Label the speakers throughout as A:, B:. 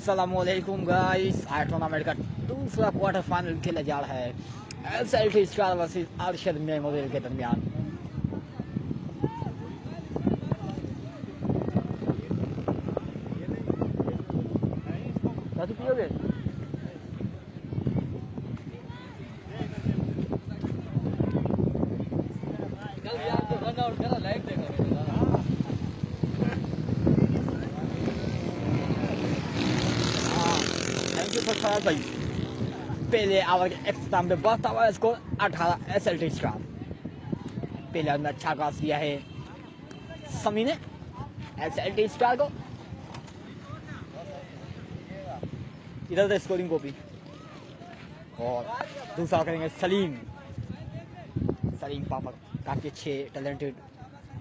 A: अस्सलामुअलैकुम गाइस, आज टूर्नामेंट का दूसरा क्वार्टर फाइनल खेला जा रहा है SLT star versus Arshad memorial के दरमियान। पियोगे भाई। पहले ओवर के एक्सट्राम पे बढ़ता हुआ स्कोर 18 SLT स्टार। पहले में अच्छा आगाज किया है समी ने SLT स्टार को। इधर से स्कोरिंग को भी और दूसरा करेंगे सलीम। सलीम पापा काफ़ी अच्छे टैलेंटेड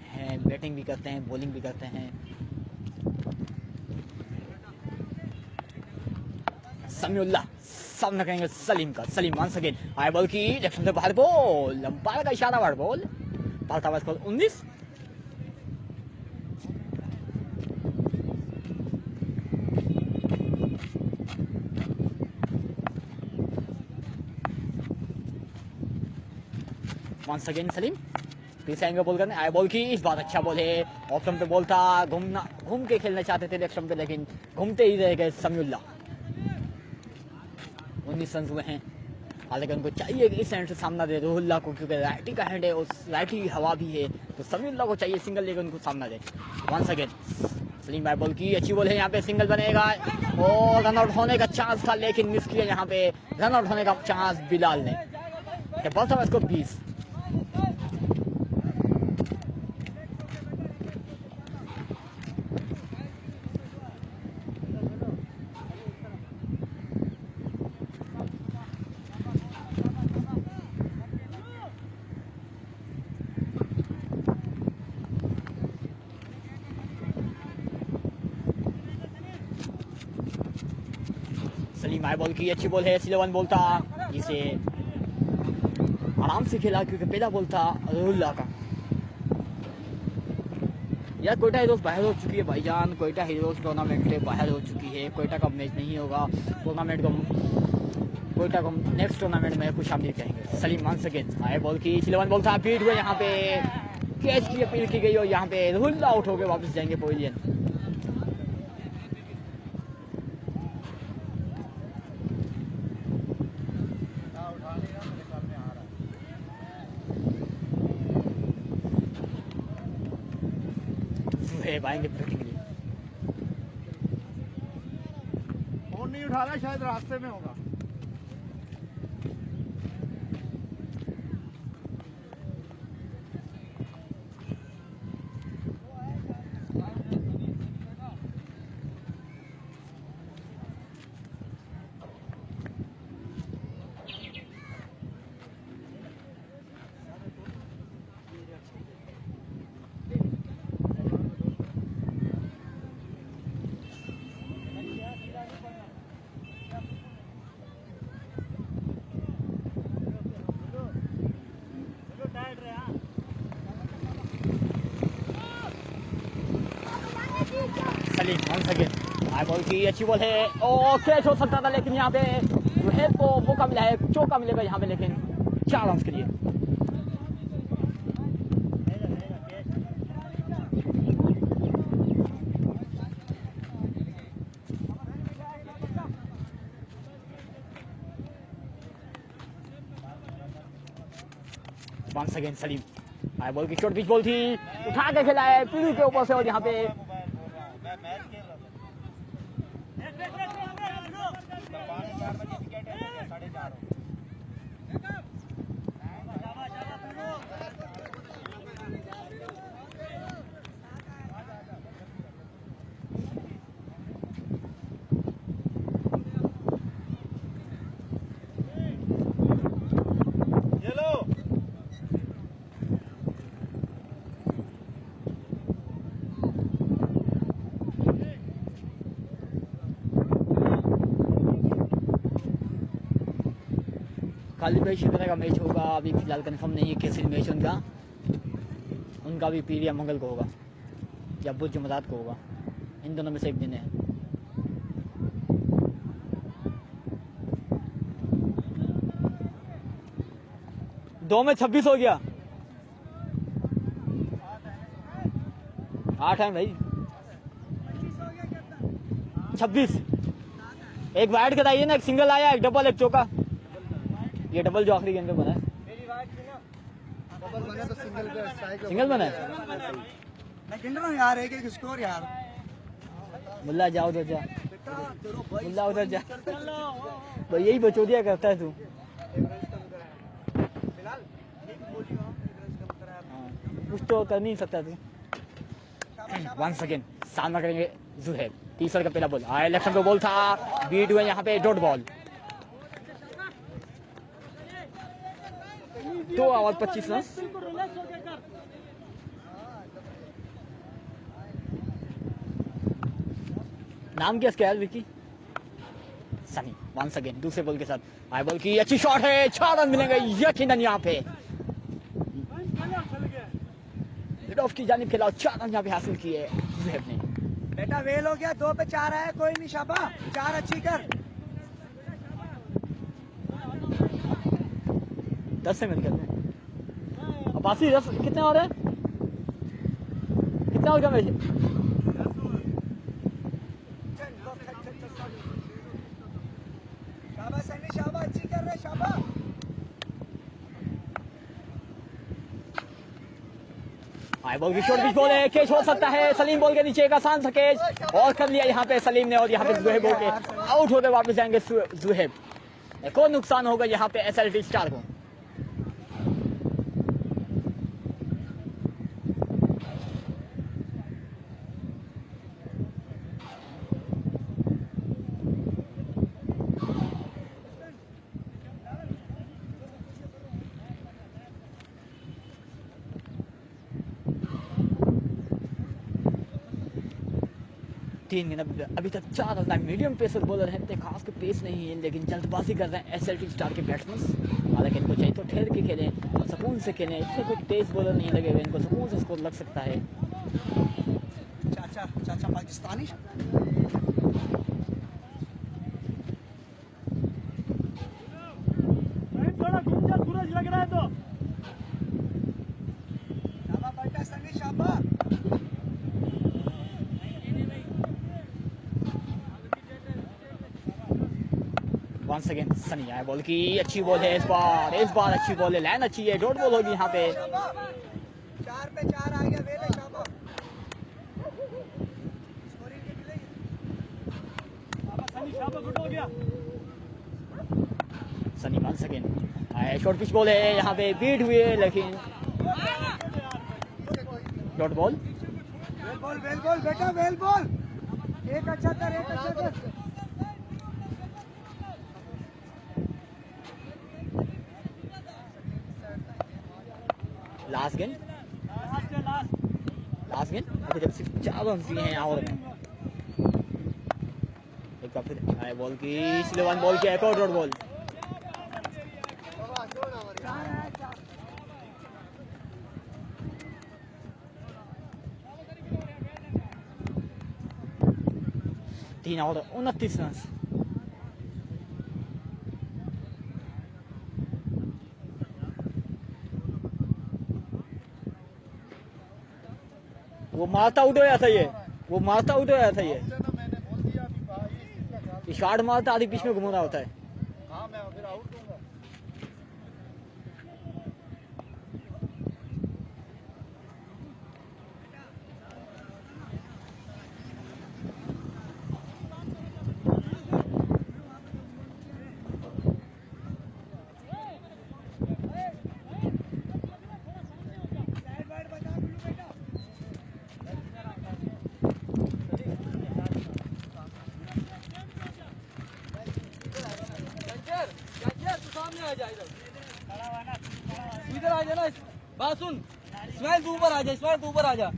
A: हैं, बैटिंग भी करते हैं, बॉलिंग भी करते हैं। समीउल्लाह सामना करेंगे सलीम का। Salim once again high ball की लेफ्ट से बाहर बॉल, अंपायर का इशारा बाहर बॉल। पालता हुआ स्कोर 19। वंस अगेन सलीम फिर से आएंगे बॉल करने। आई बॉल की इस बार अच्छा बॉल है, ऑप्शन पे बॉल था, घूम के खेलना चाहते थे लेफ्ट पे, लेकिन घूमते ही रह गए समीउल्लाह। 19 रन हुए हैं। हालांकि उनको चाहिए कि इस हैंड से सामना दे रुहुल्लाह को, क्योंकि राइटी का हैंड है और राइटी हवा भी है, तो समीउल्लाह को चाहिए सिंगल लेकर उनको सामना दे। वंस अगेन सलीम आई बॉल की अच्छी बॉल है, यहाँ पे सिंगल बनेगा और रन आउट होने का चांस था, लेकिन मिस किया यहाँ पे रन आउट होने का चांस बिलाल ने। बॉल था इसको 20। सलीम आई बॉल की अच्छी बॉल है, स्लो वन बॉल था, जिसे आराम से खेला क्योंकि पहला बॉल था रुहुल्लाह का। यार क्वेटा हीरोज बाहर हो चुकी है भाईजान, क्वेटा हीरोज टूर्नामेंट से बाहर हो चुकी है। क्वेटा का मैच नहीं होगा टूर्नामेंट को, क्वेटा को नेक्स्ट टूर्नामेंट में कुछ शामिल करेंगे। Salim once again high ball की स्लो वन बॉल था, फीट हुए यहाँ पे कैच की अपील की गई और यहाँ पे रुहुल्लाह आउट होकर वापस जाएंगे पवेलियन। आएंगे ब्रेकिंग लिए।
B: फोन नहीं उठा रहा, शायद रास्ते में होगा।
A: Salim once again high ball की अच्छी बॉल है और कैच हो सकता था, लेकिन यहाँ पे जो है तो मौका मिला है, चौका मिलेगा यहाँ पे, लेकिन 4 रन के लिए। वंस अगेन सलीम आई बॉल की शॉर्ट पिच बॉल थी, उठा के खेला है पीलू के ऊपर से और यहाँ पे खाली भाई शिकरा का मैच होगा, अभी फिलहाल कंफर्म नहीं है कैसे मैच उनका भी पीरिया मंगल को होगा या बुध जुमरात को होगा, इन दोनों में से एक दिन है। 2 में 26 हो गया। 8 है भाई, 26। एक वाइड कराइए ना, एक सिंगल आया, एक डबल, एक चौका। ये डबल जो आखिरी गेंद पे बना है, सिंगल बना है।
B: मैं गिन रहा हूँ यार, एक स्कोर यार।
A: मुल्ला जाओ उधर जा, मुल्ला उधर जा भाई, यही बचौदिया करता है तू। कुछ तो कर नहीं सकता तू। 1 सेकेंड, सामना करेंगे ज़ुहैर। तीसरा का पहला बॉल आया, इलेक्शन का बॉल था, बीट हुए यहाँ पे डॉट बॉल। 2 over 25 run. नाम क्या है विकी? सनी। 1 सेकेंड, दूसरे बॉल के साथ आई बॉल की अच्छी शॉट है, 4 रन मिलेंगे यकीनन यहाँ पे। मिड ऑफ की जानिब खेला, 4 रन यहाँ पे हासिल किए ज़ुहैर ने।
B: बेटा वेल हो गया, 2 पे 4 आया, कोई नहीं शाबा, 4 अच्छी कर।
A: 10 से मिलकर अब्बासी 10 कितने हो रहे हैं? कितना हो गया मैच?
B: शाबा सनी, शाबा अच्छी कर रहे, शाबा।
A: हाई बॉल की शॉट, पिच बॉल है, कैच हो सकता है। सलीम बॉल के नीचे एक आसान सा कैच और कर लिया यहाँ पे सलीम ने, और यहाँ पे ज़ुहैब बॉल के आउट होकर वापस जाएंगे ज़ुहैब। एक और नुकसान होगा यहाँ पे SLT स्टार को। अभी तक 4 रन। मीडियम पेसर बॉलर हैं, इतने खास के पेस नहीं है, लेकिन जल्दबाजी कर रहे हैं SLT स्टार के बैट्समैन। हालांकि इनको चाहिए तो ठहर के खेलें, सुकून से खेलें, इतने कोई तेज बॉलर नहीं लगे हुए, इनको सुकून से स्कोर लग सकता है।
B: चाचा चाचा पाकिस्तानी। थोड़ा घूम जा, सूरज लग रहा है तो। शाबा बेटा सनी, शाबा।
A: 1 सेकेंड, सनी आया बॉल की अच्छी बॉल है, इस बार अच्छी बॉल है, लाइन अच्छी है, डॉट बॉल होगी यहाँ पे।
B: 4 पे 4 आ गया, वेले शाबा। सनी शाबा गुड हो गया।
A: सनी 1 सेकेंड आया, शॉर्ट पिच बॉल है, यहाँ पे बीट हुए, लेकिन डॉट बॉल।
B: वेल बॉल बेटा, वेल बॉल। एक अच्छा कर, एक अच्छा कर।
A: लास्ट गेंद अभी तक सिर्फ 4 रन दिए हैं ओवर में। एक बार फिर आए बॉल की, इसलिए 1 बॉल की एक और डॉट बॉल। तीन ओवर 29 रन। वो मारता आउट होया था, वो मारता आउट होया था। ये शॉट मारता आधी पिच में घूम रहा होता है।
C: इधर आ जा ना, बात सुन, इस्माइल तू ऊपर आ जा, इस्माइल तू ऊपर आ जा।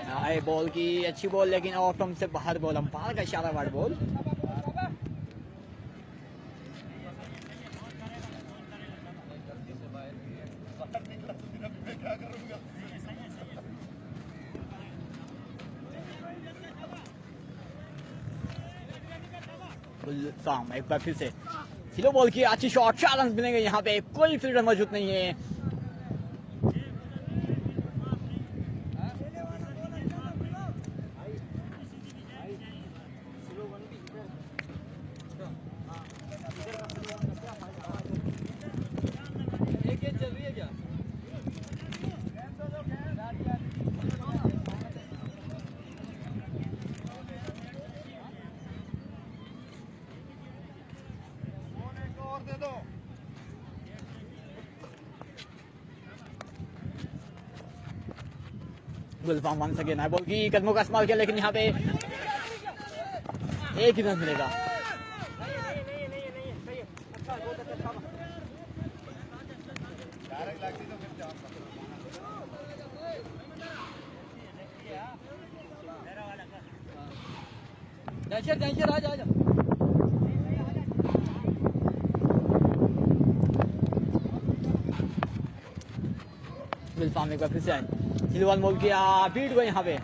A: हाई बॉल की अच्छी बॉल, लेकिन ऑफ से बाहर बॉल, अंपायर का इशारा, वाइड बॉल। गुलफाम एक बार फिर से स्लो बॉल की अच्छी शॉट, 4 रन मिलेंगे यहाँ पे, कोई फील्डर मौजूद नहीं है। गुलफाम वन सेकेंड है, बॉल की कदमों का इस्तेमाल किया लेकिन यहाँ पे एक ही रन मिलेगा।
C: आजा
A: गुलफाम एक बार फिर से आए, सिलवान मोल किया, बीट गए यहाँ पे।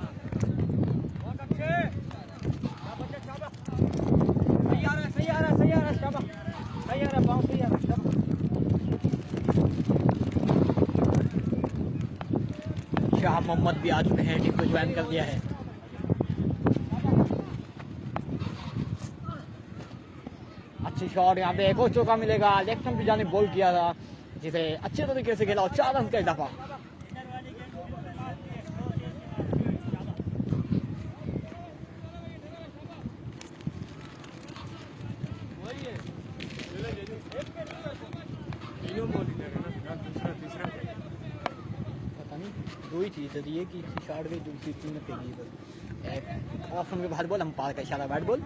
A: शाह मोहम्मद भी आ चुके हैं, टीम को ज्वाइन कर दिया है। अच्छी शॉट यहाँ पे, एक और चौका मिलेगा, लेग स्टंप की जानिब बॉल किया था जिसे अच्छे तरीके से खेला और 4 रन का इजाफा। दो ही चीज़ है, ये कि शॉट गई, दूसरी तीन फेंकी बस। ऑफ के बाहर बॉल, हम पार का इशारा, बैट बॉल।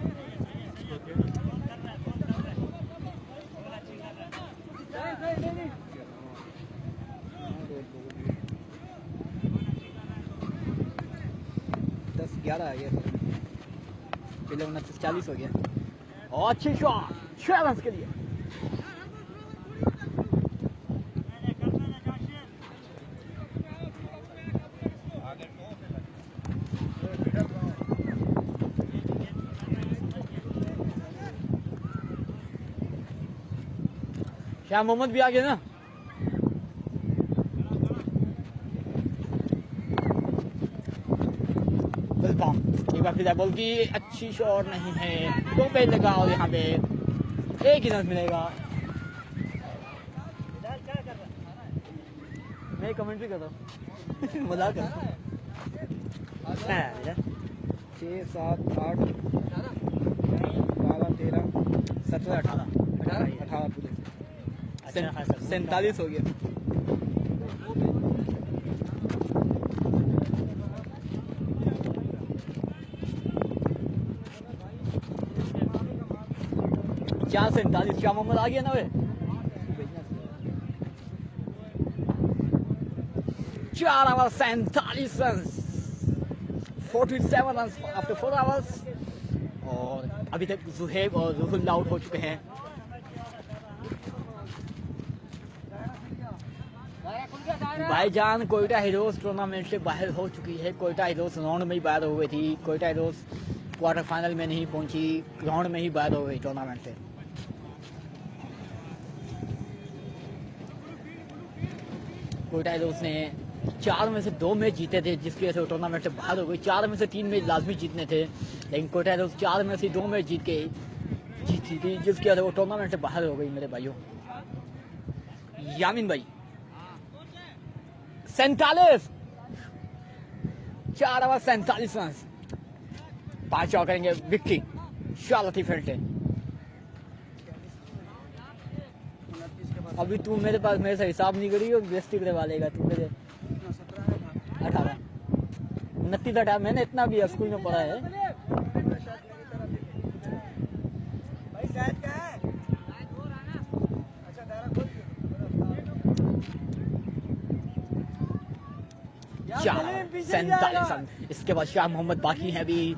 A: दस 11 आ गया, पहले 29-40 हो गया। और अच्छी शॉट, 6 रन के लिए। शाह मोहम्मद भी आ गए ना। गुलफाम एक बार फिर बॉल की अच्छी शॉट नहीं है, 2 पे लगा और यहाँ पे एक ही रन मिलेगा। मैं कमेंट्री कर रहा हूँ मजाक कर 6 7 8 12 13 17 18 पूरे 47 हो गया। क्या 47 शाह मोहम्मद आ गया ना वे। 4 hours 47 run, 47 run after 4 hours। और अभी तक ज़ुहैब और रुहुल आउट हो चुके हैं। भाईजान कोयटा हीरोज टूर्नामेंट से बाहर हो चुकी है। कोयटा हीरोज राउंड में ही बाहर हो गई थी। कोयटा हीरोज क्वार्टर फाइनल में नहीं पहुंची, राउंड में ही बाहर हो गई टूर्नामेंट से। कोयटा हीरोज ने 4 में से 2 मैच जीते थे, जिसकी वजह से वो टूर्नामेंट से बाहर हो गई। 4 में से 3 मैच लाजमी जीतने थे, लेकिन कोयटा हीरोज 4 में से 2 मैच जीती थी, जिसकी वजह से वो टूर्नामेंट से बाहर हो गई। मेरे भाइयों, यामिन भाई 47 4 ओवर 47 रन, 5 चौके करेंगे विक्की शालती फील्ड। अभी तू मेरे पास मेरे से हिसाब नहीं करी, बेइज्जती करवा लेगा तू मेरे। 18 29 18 मैंने इतना भी स्कूल में पढ़ा है। शाह 47 रन। इसके बाद शाह मोहम्मद बाकी हैं अभी,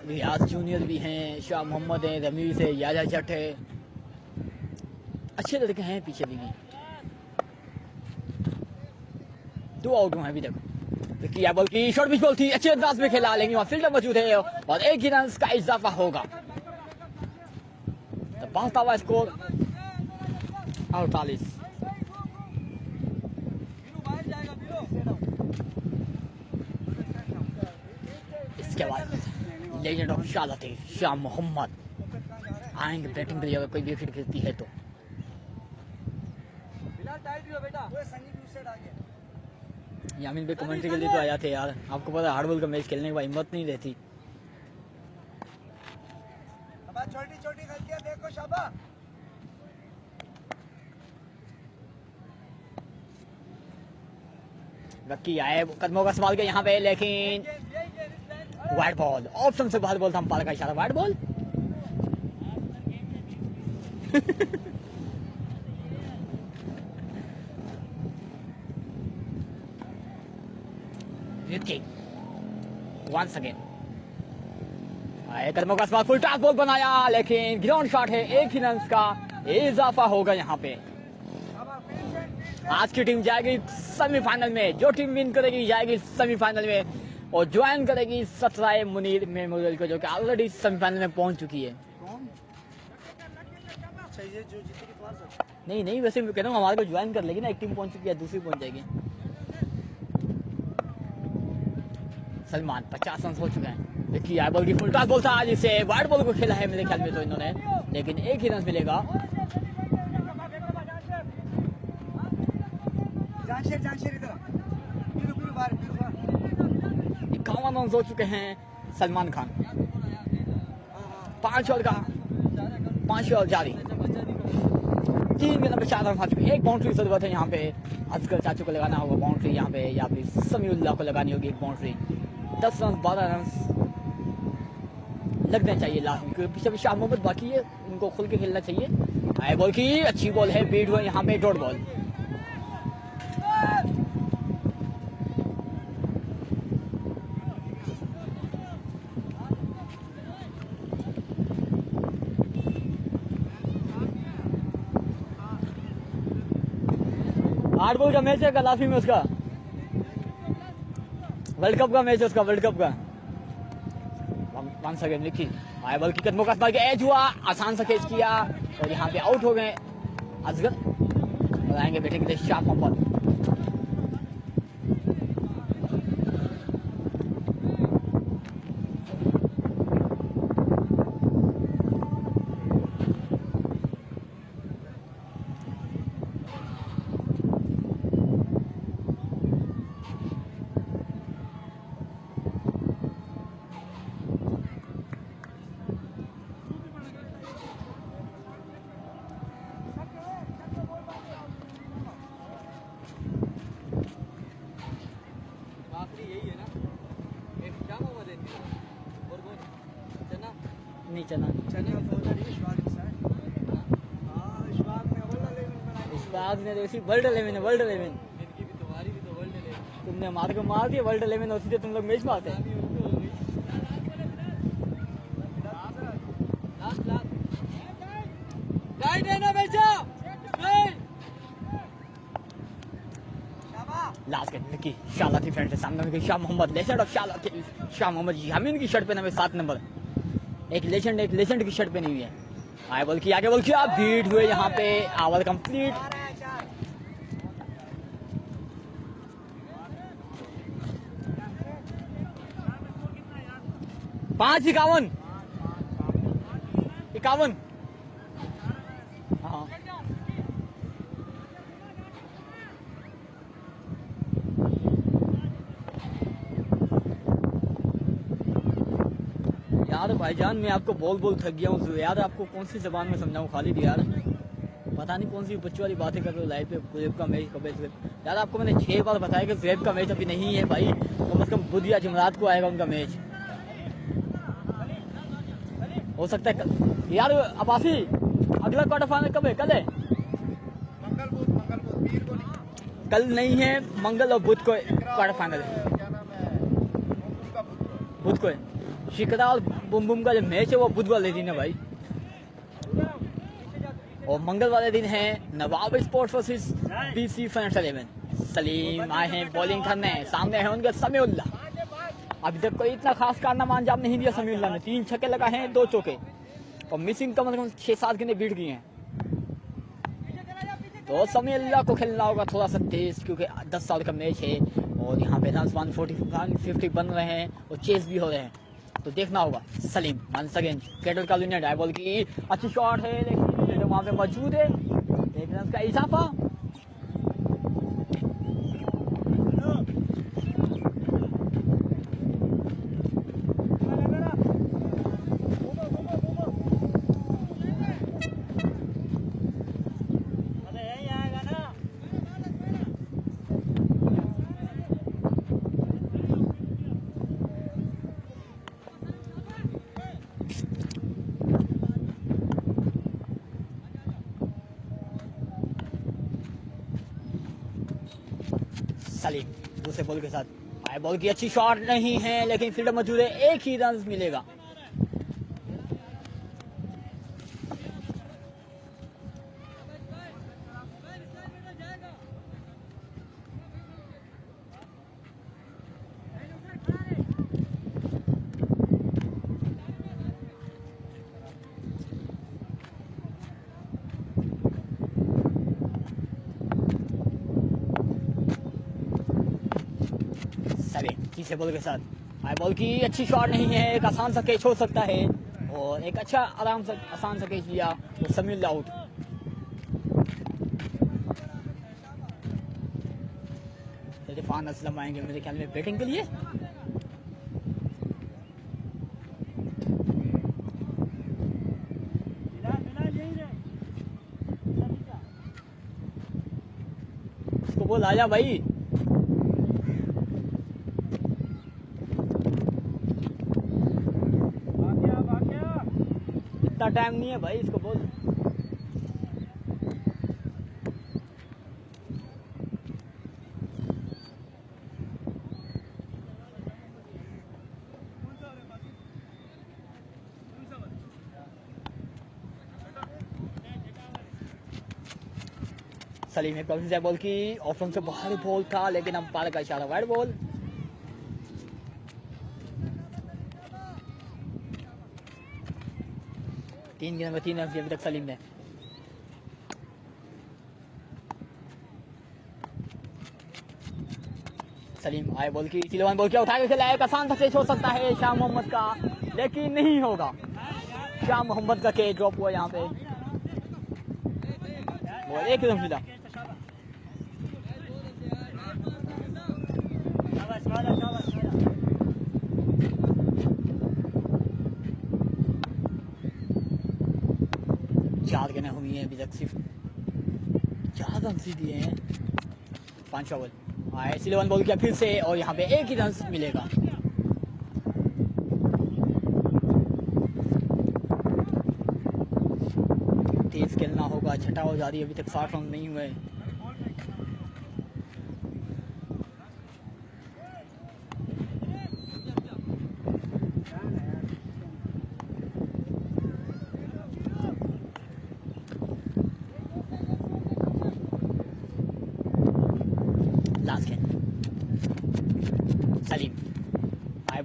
A: रियाज जूनियर भी हैं, शाह मोहम्मद हैं, रमीज है, याजा जट है, अच्छे लड़के हैं पीछे भी। 2 आउट हुए अभी तक। किया बॉल की शॉर्ट पिच बॉल थी, अच्छे अंदाज में खेला, लेकिन वहाँ फील्डर मौजूद है और एक ही रन का इजाफा होगा। बढ़ता हुआ स्कोर 48। इसके बाद लेजेंड ऑफ शाह शाह मोहम्मद आएंगे बैटिंग के लिए अगर कोई विकेट गिरती है तो। यामिन भाई कमेंट्री के लिए तो आ जाते यार, आपको पता है हार्डबॉल का मैच खेलने की हिम्मत नहीं रहती।
B: छोटी छोटी गलतियां देखो शाबा।
A: रक्की आए कदमों का सवाल के यहाँ पे, लेकिन वाइड बॉल ऑप्शन से बाहर बॉल था, अंपायर का इशारा वाइड बॉल। वंस अगेन आए कदमों का सवाल, फुल टॉस बॉल बनाया लेकिन ग्राउंड शॉट है, एक ही रन का इजाफा होगा यहाँ पे। आज की टीम जाएगी सेमीफाइनल में, जो टीम विन करेगी जाएगी सेमीफाइनल में और ज्वाइन करेगी 17 मुनीर मेमोरियल को, जो कि ऑलरेडी सेमीफाइनल में पहुंच चुकी है। नहीं वैसे मैं कह रहा हूँ हमारे को ज्वाइन कर लेगी ना, एक टीम पहुंच चुकी है, दूसरी पहुंच जाएगी। सलमान 50 रन हो चुके हैं। देखिए आई बॉल की फुल टॉस बॉल था, जिसे वाइड बॉल को खेला है मेरे ख्याल में तो इन्होंने, लेकिन एक ही रन मिलेगा। 51 रन हो चुके हैं सलमान खान। 5 ओवर जारी, 3 गेंद पे 4 रन खा चुके। एक बाउंड्री की जरूरत है यहाँ पे, असगर चाचू को लगाना होगा बाउंड्री यहाँ पे, या फिर समीउल्लाह को लगानी होगी एक बाउंड्री। 10 रन 12 रन लगने चाहिए लास्ट में, क्योंकि पीछे भी शाह मोहम्मद बाकी है, उनको खुल के खेलना चाहिए। हाई बॉल की अच्छी बॉल है, बीट हुआ यहाँ पे डॉट बॉल। आठ बॉल का मैच है गलाफी में, उसका वर्ल्ड कप का मैच है, उसका वर्ल्ड कप का। 1 सेकेंड लिखी आई बॉल की कदमों का इस्तेमाल किया, एज हुआ, आसान सा कैच किया और यहाँ पे आउट हो गए असगर। और आएंगे बैटिंग के लिए शाह मोहम्मद। नहीं चना इशफाक ने देखी वर्ल्ड 11 है, वर्ल्ड 11 तुमने हमारे को मार दिया। वर्ल्ड 11 होती तो तुम लोग मैच में आते। लास्ट की शाह की फ्रेंड है सामने, शाह मोहम्मद लेजेंड ऑफ शाह मोहम्मद यामिन की शर्ट पे नंबर 7 नंबर, एक लेजेंड की शर्ट पे नहीं हुई है। आगे बॉल किया, बीट हुए यहाँ पे, ओवर कंप्लीट। पांच 51 हाँ यार भाईजान, मैं आपको बोल थक गया हूँ यार। आपको कौन सी जबान में समझाऊँ खालिद यार, पता नहीं कौन सी बच्चों वाली बातें कर रहे हो। लाइव पे ज़ेब का मैच कब है यार? आपको मैंने 6 बार बताया कि ज़ेब का मैच अभी नहीं है भाई, कम से कम बुध या जुमरात को आएगा उनका मैच। हो सकता है यार अब्बासी, अगला क्वार्टर फाइनल कब है? कल है? कल नहीं है, मंगल और बुध को क्वार्टर फाइनल है। बुध को है शिकरा और बुम का जो मैच है वो बुध वाले दिन है भाई, और मंगल वाले दिन है Nawab sports versus BC friends 11। Salim आए हैं बॉलिंग करने, सामने है उनके समीउल्लाह। अभी तक कोई इतना खास कारनामा अंजाम नहीं दिया समीउल्लाह ने, 3 छक्के लगा है 2 चौके। और मिसिंग कम से कम 6-7 गेंदें बीट गई हैं। तो समीउल्लाह को खेलना होगा थोड़ा सा तेज, क्योंकि 10 साल का मैच है और यहाँ पे रन 140-150 बन रहे हैं और चेस भी हो रहे हैं, तो देखना होगा। सलीम वंस अगेन कैटर का यूनिट है, बॉल की अच्छी शॉट है लेकिन वहाँ पे मौजूद है, 1 रन का इजाफा। सलीम दूसरे बॉल के साथ, हाई बॉल की अच्छी शॉट नहीं है लेकिन फील्डर मौजूद है, 1 ही रन मिलेगा। तीसरे बॉल के साथ हाई बॉल की अच्छी शॉट नहीं है, एक आसान सा कैच हो सकता है और एक अच्छा आसान सा कैच लिया तो समीउल्लाह आउट। इरफान असलम आएंगे मेरे ख्याल में बैटिंग के लिए। इसको बोल आजा भाई, टाइम नहीं है भाई, इसको बोल। सलीम एक बॉल की ऑफ से बाहर बॉल था लेकिन अंपायर का इशारा वाइड बॉल। तीन गेंद में 3 रन अभी तक सलीम ने। सलीम आए बॉल की सिलवान बॉल किया, उठा के खेला, एक आसान सा कैच हो सकता है शाह मोहम्मद का लेकिन नहीं होगा। शाह मोहम्मद का कैच ड्रॉप हुआ यहाँ पे, बॉल 1 रन मिला। चार गेंदें हुई हैं अभी तक, सिर्फ 4 रन दिए हैं। 5 ओवर आए, सिलवन बॉल किया फिर से और यहाँ पे 1 ही रन मिलेगा। तेज खेलना होगा, छठा हो जा रही है, अभी तक 60 रन नहीं हुए।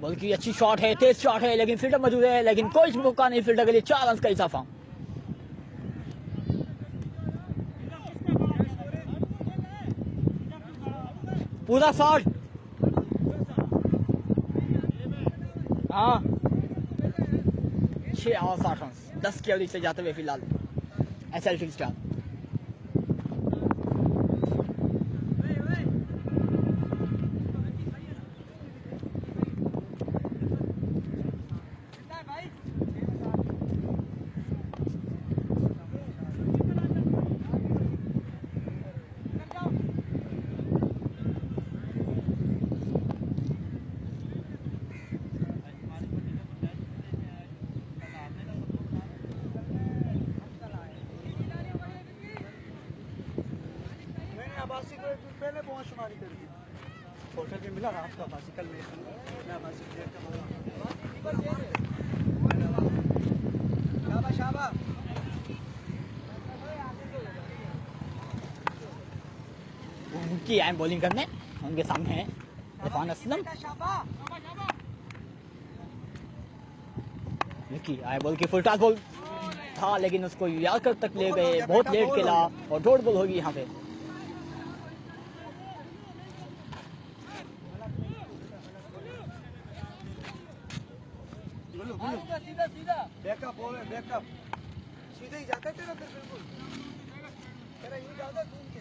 A: बॉल की अच्छी शॉट है, तेज शॉट है लेकिन फील्डर मौजूद है, लेकिन कोई मौका नहीं फील्डर के लिए। 4 रन का इजाफा। पूरा शॉट, हाँ 6 और 60 रन, 10 के एवरेज से जाते हुए फिलहाल SLT स्टार।
B: पहले बहुत शुमारी कर दी, होटल भी मिला रात का बासिकल में
A: उनकी आए बॉलिंग करने, उनके सामने है इरफान असलम। विकी आए बॉल की फुल टॉस बॉल था लेकिन उसको यार्कर तक ले गए, बहुत लेट खेला और डॉट बॉल होगी यहाँ पे।
C: सीधा सीधा
B: बैकअप हो गया, बैकअप सीधे ही जाता है तेरा, फिर बिल्कुल तेरा यूं जाता घूम के।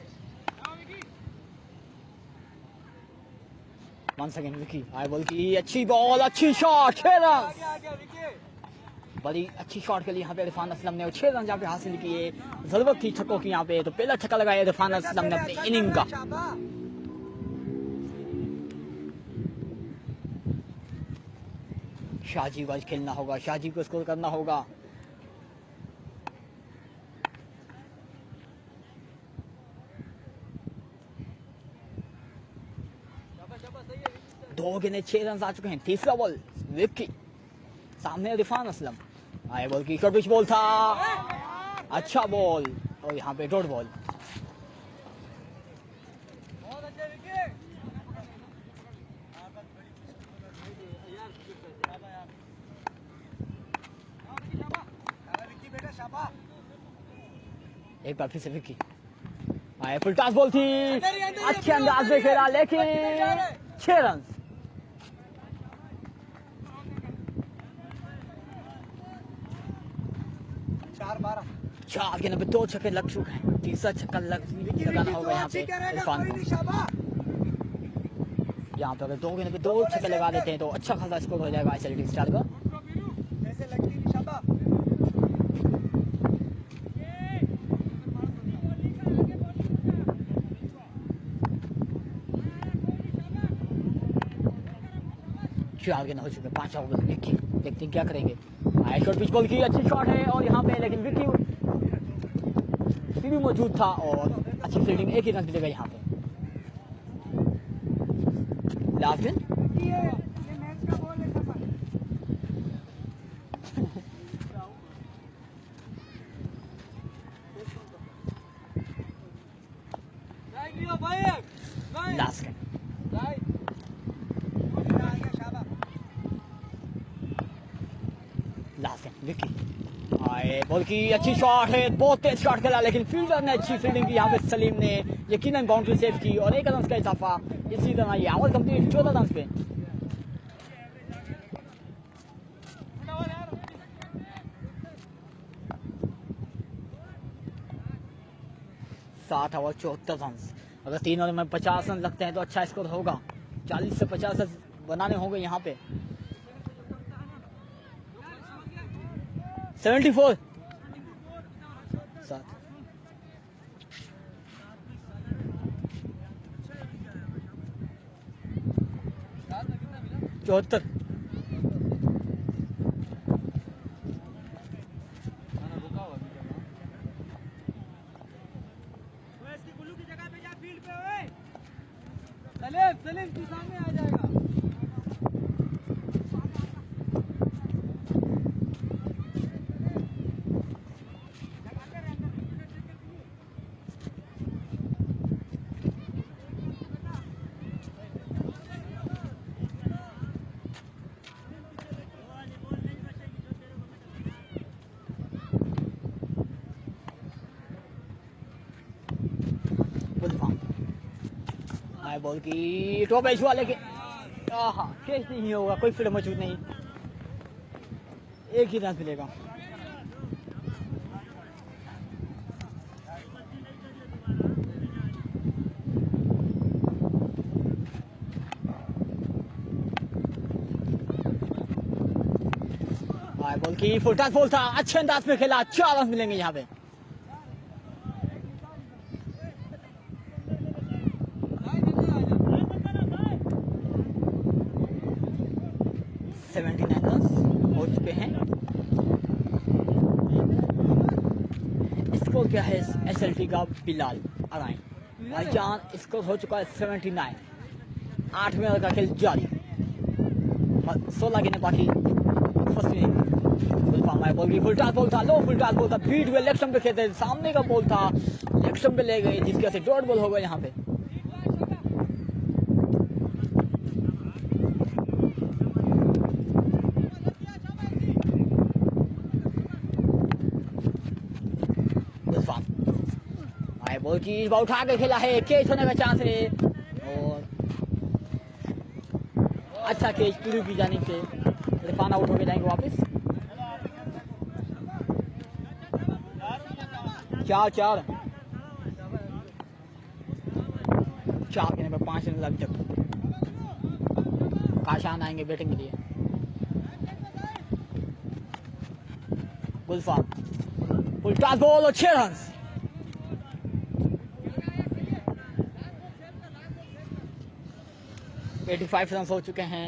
A: वन सेकंड विकी, आई बॉल की अच्छी बॉल, अच्छी शॉट, 6 रन।
C: आगे विकेट।
A: बड़ी अच्छी शॉट के लिए यहाँ पे इरफान असलम ने 6 रन यहाँ पे हासिल किए। जरूरत थी छक्कों की यहाँ पे, तो पहला छक्का लगाया इरफान असलम ने अपनी इनिंग का। शाहजी को आज खेलना होगा, शाहजी को स्कोर करना होगा। दो गेंदें 6 रन आ चुके हैं। तीसरा बॉल विकी, सामने इरफान असलम, आए बॉल की शॉर्ट पिच बॉल था, अच्छा बॉल और यहाँ पे डॉट बॉल।
C: बहुत अच्छे विकेट।
B: विक्की बेटा शाबाश।
A: एक बार फिर से विकी, आए फुल टॉस बॉल थी, अच्छे अंदाज में खेला लेकिन 6 रन। 4 गेंद पे 2 छक्के लग चुके हैं। तीसरा छक्का लगाना होगा यहाँ पे इरफान को। यहाँ पे अगर 2 गेंद पे 2 छक्के लगा देते हैं तो अच्छा खासा स्कोर हो जाएगा SLT स्टार का।
B: ऐसे लगती नहीं शाबाश।
A: चार गेंद हो चुके हैं, 5 ओवर विकी, देखते हैं क्या करेंगे। शॉर्ट पिच बॉल की अच्छी शॉट है और यहाँ पे लेकिन विकी भी मौजूद था और अच्छी फील्डिंग, 1 ही रन मिलेगा यहाँ पे। लास्ट गेंद
B: ये मैच का बॉल है सफर।
A: लास्ट गेंद लास्ट गेंद विकी, आए बॉल की अच्छी शॉट है, बहुत तेज शॉट खेला लेकिन फील्डर ने अच्छी फील्डिंग की। यहाँ पे सलीम ने यकीनन बाउंड्री सेव की और 1 रन का इजाफा। इसी तरह ये ओवर कंप्लीट 14 रन पे। सात ओवर 74 रन। अगर 3 ओवर में 50 रन लगते हैं तो अच्छा स्कोर होगा। 40 से 50 रन बनाने होंगे यहाँ पे। 74 7 74
C: सलीम तू सामने आ जाएगा।
A: बॉल की टॉप एज हुआ लेकिन कैच नहीं होगा, कोई फील्ड मौजूद नहीं, 1 ही रन मिलेगा। बॉल की फुल टॉस बॉल था, अच्छे अंदाज में खेला, 4 रन मिलेंगे यहाँ पे। हो चुके हैं। स्कोर क्या है SLT का? बिलाल अराइन भाईजान, स्कोर हो चुका है 79। 8 ओवर का खेल जारी, 16 गेंद बाकी। फर्स्ट इनिंग बॉल की फुल टॉस बॉल था, लो फुल टॉस बॉल था, बीट हुए लेग स्टंप पे खेलते, सामने का बॉल था, लेग स्टंप पे ले गए जिसकी वजह से डॉट बॉल हो गया यहाँ पे। हाई बॉल की इस बार उठा के खेला है, कैच होने का चांस है और अच्छा कैच पूरी की जाने से इरफान आउट होके जाएंगे वापस। 4 गेंद पे 5 रन अभी तक। काशान आएंगे बैटिंग के लिए। गुलफाम फुल टॉस बॉल और 6 रन। एटी 85 रन हो चुके हैं।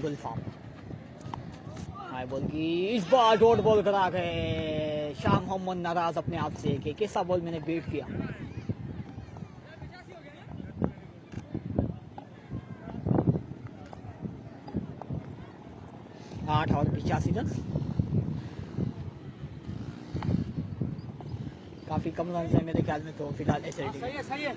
A: गुलफाम हाई बॉल की इस बार डॉट बॉल करा गए। शाह मोहम्मद नाराज अपने आप से कि कैसा बॉल मैंने बीट किया। आठ और 85 रन, काफी कम रन है मेरे ख्याल में तो फिलहाल SLT।
C: सही है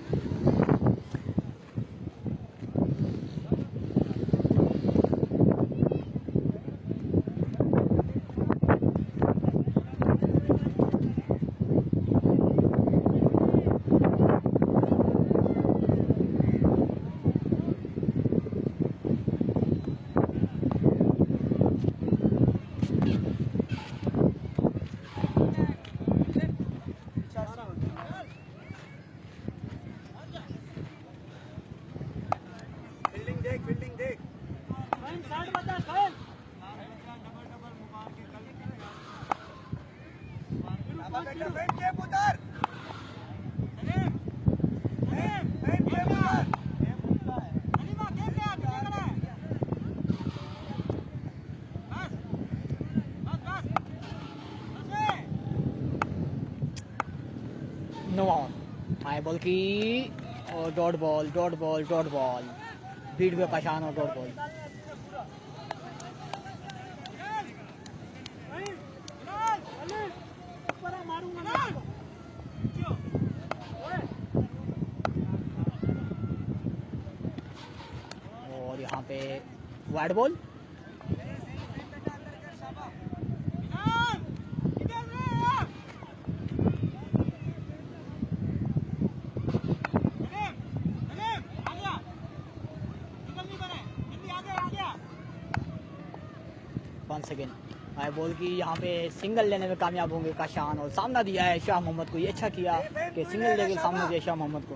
A: हाई बॉल की और डॉट बॉल बीट में परेशान और डॉट बॉल। और यहाँ पे wide ball. Second high ball की यहाँ पे सिंगल लेने में कामयाब होंगे काशान और सामना दिया है शाह मोहम्मद को। ये अच्छा किया कि सिंगल लेके सामने दिया शाह मोहम्मद को।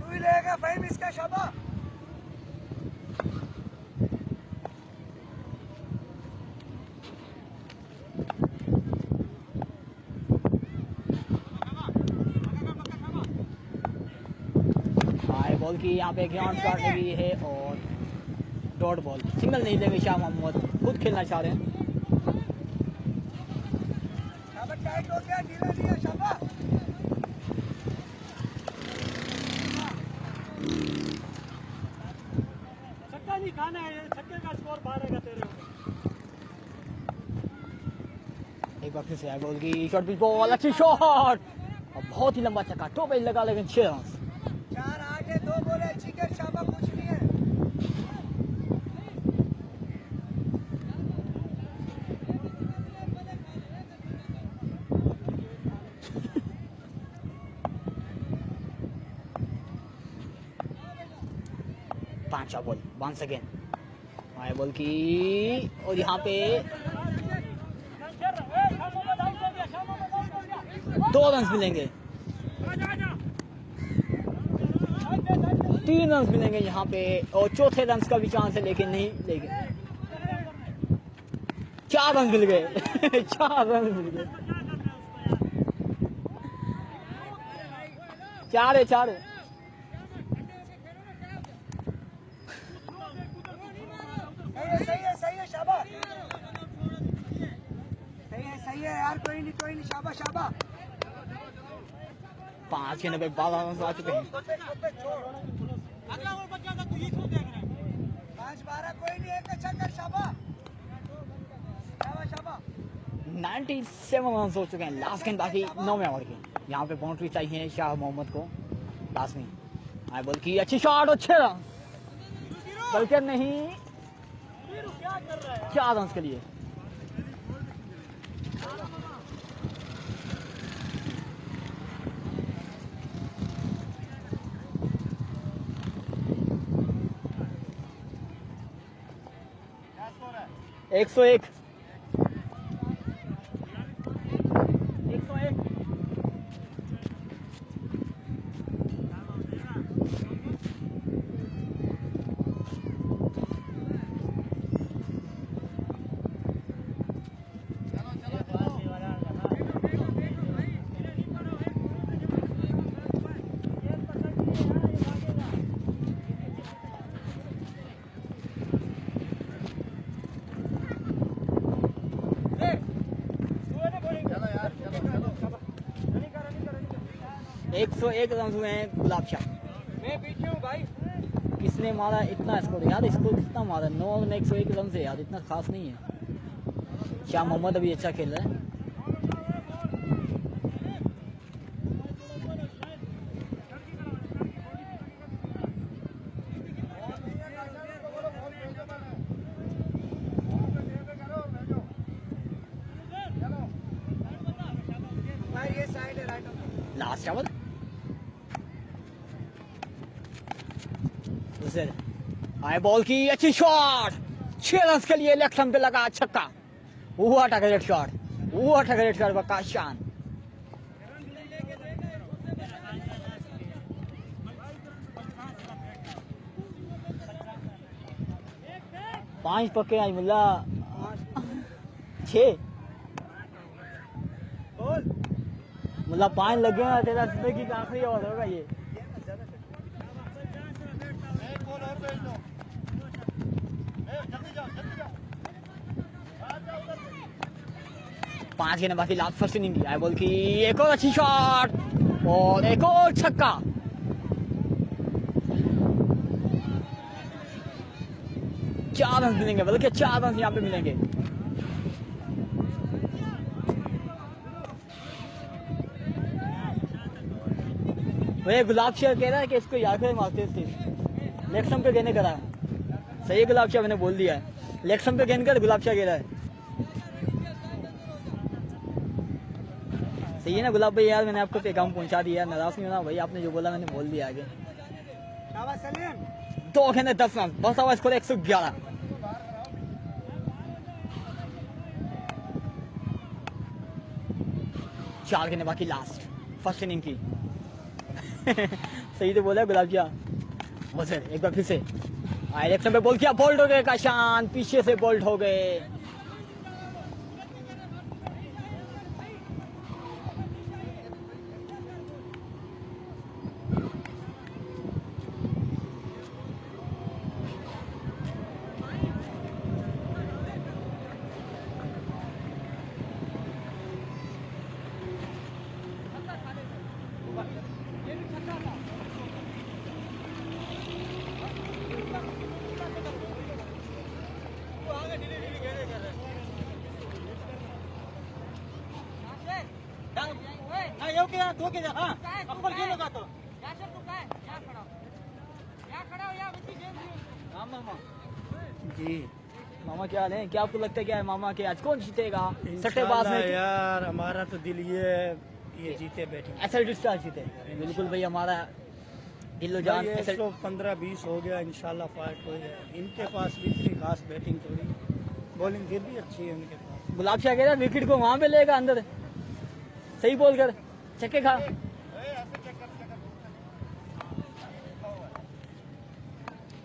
B: तू ही लेगा फहीम इसका शाबाश।
A: बॉल की यहाँ पे ग्राउंड शॉट लगी है और डॉट बॉल। सिंगल नहीं लेंगे शाह मोहम्मद, खुद खेलना चाह रहे हैं।
B: टाइट हो गया, ढीला नहीं है शाबाश।
C: छक्का नहीं खाना है, छक्के का स्कोर बाहर तेरे।
A: एक बार फिर से है बॉल की शॉट पिच बॉल, अच्छी शॉट और बहुत ही लंबा छक्का। टॉप एज लगा लेकिन 6 रन।
B: 4 आगे 2 बोले अच्छी कर शाबाश, कुछ नहीं है।
A: पांचवा ball once again high ball की और यहाँ पे 2 रन मिलेंगे, 3 रन मिलेंगे यहाँ पे और चौथे रन का भी चांस है लेकिन नहीं लेंगे। 4 रन मिल गए 4 रन मिल गए। 4 है।
B: सही है शाबाश। सही है यार, कोई नहीं शाबाश।
A: 5 के 12 रन आ चुके हैं।
B: 5-12 कोई नहीं, एक अच्छा कर शाबाश शाबाश शाबाश।
A: 97 रन हो चुके हैं, लास्ट गेंद बाकी 9वें ओवर की। यहाँ पे बाउंड्री चाहिए शाह मोहम्मद को लास्ट में। आई बॉल की अच्छी शॉट, अच्छे रन, बल्कि नहीं 4 रन के लिए। एक सौ एक 101 रन हुए हैं गुलाब शाह।
C: मैं पीछे हूँ भाई।
A: किसने मारा इतना स्कोर यार, इसको कितना मारा 9 में 101 रन से यार, इतना खास नहीं है। शाह मोहम्मद अभी अच्छा खेल रहा है। लास्ट ओवर हाई बॉल की अच्छी शॉट, 6 रन के लिए लेफ्ट स्टंप पे लगा छक्का। What a great shot, what a great shot बका शान। पांच पक्के आई मुल्ला, 6 मुल्ला 5 लग गए। तेरा जिंदगी का आखिरी ओवर होगा ये। पांच गेंद बाकी लास्ट फर्स्ट इनिंग की। आई बॉल की एक और अच्छी शॉट और एक और छक्का। चार रन मिलेंगे, बल्कि 4 रन यहाँ पे मिलेंगे। वही गुलाब शाह कह रहा है कि इसको याद मारते थे, लेग स्टंप पे गेंद करा। सही है गुलाब शाह, मैंने बोल दिया है लेग स्टंप पे गेंद कर, गुलाब शाह कह रहा है। सही है ना गुलाब भाई, यार मैंने आपको पैगाम पहुंचा दिया, नाराज नहीं होना भाई, आपने जो बोला मैंने बोल दिया आगे। 2 गेंद 10 रन, बस आवाज स्कोर 111। चार गेंद बाकी लास्ट फर्स्ट इनिंग की। सही तो बोला गुलाब शाह। बस एक बार फिर से इलेक्शन पे बोल किया, बोल्ट हो गए काशान, पीछे से बोल्ट हो गए। जी मामा क्या हाल है, क्या आपको लगता है क्या है मामा के आज कौन जीतेगा? सट्टेबाज में
B: यार हमारा तो दिल ये जीते बैठे,
A: SLT स्टार जीते। बिल्कुल भाई, हमारा दिलो जान
B: 15-20 हो गया, इंशाल्लाह फाइट हो गया। इनके पास भी इतनी खास बैटिंग थोड़ी, बॉलिंग फिर भी अच्छी है उनके पास।
A: गुलाब शाह कह रहा है विकेट को वहां पे लेगा अंदर, सही बोल कर छक्के खा।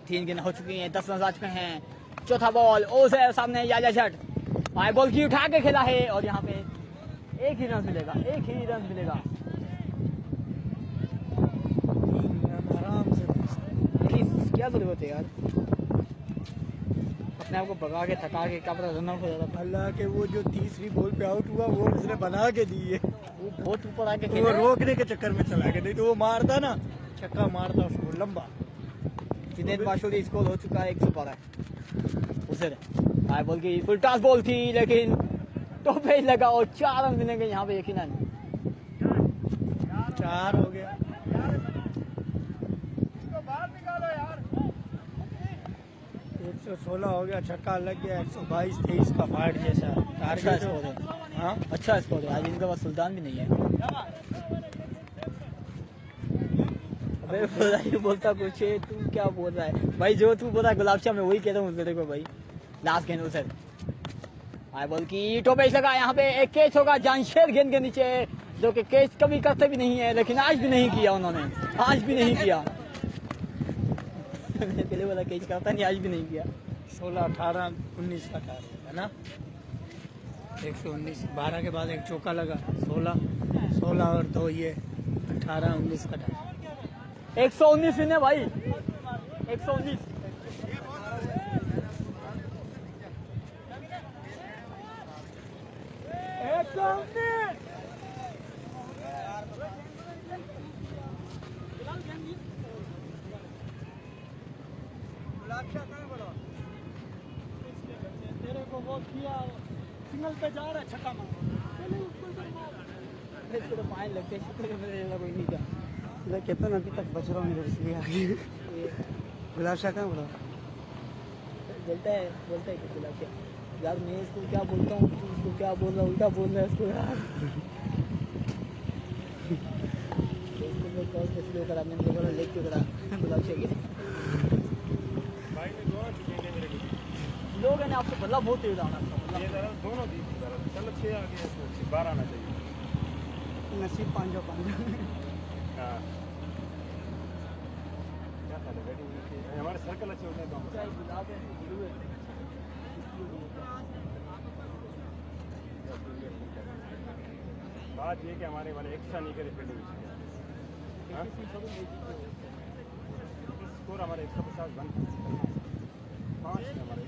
A: तीन गेंद हो चुकी हैं, 10 रन आ चुके हैं। चौथा बॉल ओस है सामने, याया शट हाई बॉल की उठा के खेला है और यहाँ पे एक ही रन मिलेगा, एक ही रन मिलेगा।
B: आराम से
A: क्या जरूरत है यार, अपने आप को भगा के थका के क्या पता रन आउट हो जाता।
B: अल्लाह के वो जो तीसरी बॉल पे आउट हुआ वो उसने बना के दी है,
A: वो बहुत ऊपर आके
B: वो रोकने के चक्कर में चला गया, नहीं तो वो मारता ना, छक्का मारता उसको लंबा।
A: जितेंद्र बाशोरी स्कोर हो चुका है 112 उसे हाई बॉल की फुल टॉस बॉल थी लेकिन तो पे लगा और 4 रन मिलेंगे यहाँ पे यकीनन
B: 4 हो गया 116 हो गया, छक्का लग गया, 122-23 का फाइट जैसा टारगेट हो रहा है। हाँ
A: अच्छा स्कोर है आज इनके पास सुल्तान भी नहीं है। अबे बोला ये बोलता कुछ है तू क्या बोल रहा है भाई, जो तू बोला गुलाब शाह मैं वही कह रहा हूँ तेरे को भाई। लास्ट गेंद उसे हाई बॉल की टोपेज लगा, यहाँ पे एक कैच होगा जानशेर गेंद के नीचे, जो कि कैच कभी करते भी नहीं है लेकिन आज भी नहीं किया उन्होंने, आज भी नहीं किया। पहले वाला कैच करता नहीं, आज भी नहीं किया।
B: 16-18-19 का टारगेट है ना, 119 12 के बाद एक चौका लगा, 16 और 2 ये 18-19 का टारगेट।
A: 119 है भाई 119।
B: तेरे को वो किया सिंगल पे जा रहा है, छक्का मार
A: तो पाए लगते हैं कोई नहीं था।
B: कहता ना अभी तक बच रहा हूँ इधर, इसलिए आगे गुलाब शाह कहाँ बोला
A: बोलता है कि गुलाब शाह यार मैं इसको क्या बोलता हूँ, उसको क्या बोल रहा, उल्टा बोल रहा है उसको यार। करा मैंने बोला लेग क्यों करा गुलाब शाह के लोग है ना आपको बदला बहुत तेज आना
D: दोनों चलो 6 आ गए 12 आना चाहिए।
B: नसीब 5
D: हाँ क्या था बैटिंग हमारे सर्कल अच्छे होते हैं तो बात ये कि हमारे वाले एक्स्ट्रा नहीं करे फील्डिंग स्कोर हमारे 150 बन 5 हमारे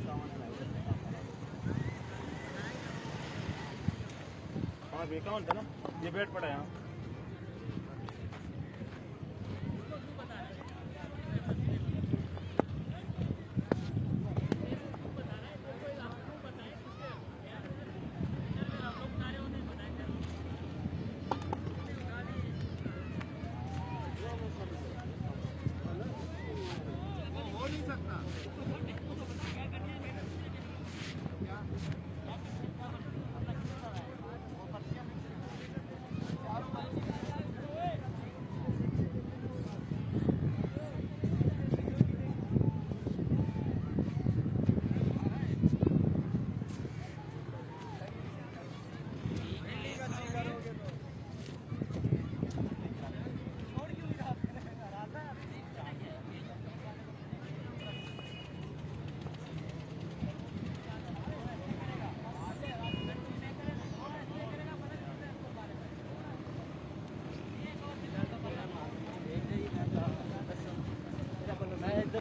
D: 51 था ना, ये बैट पड़ा है यहाँ।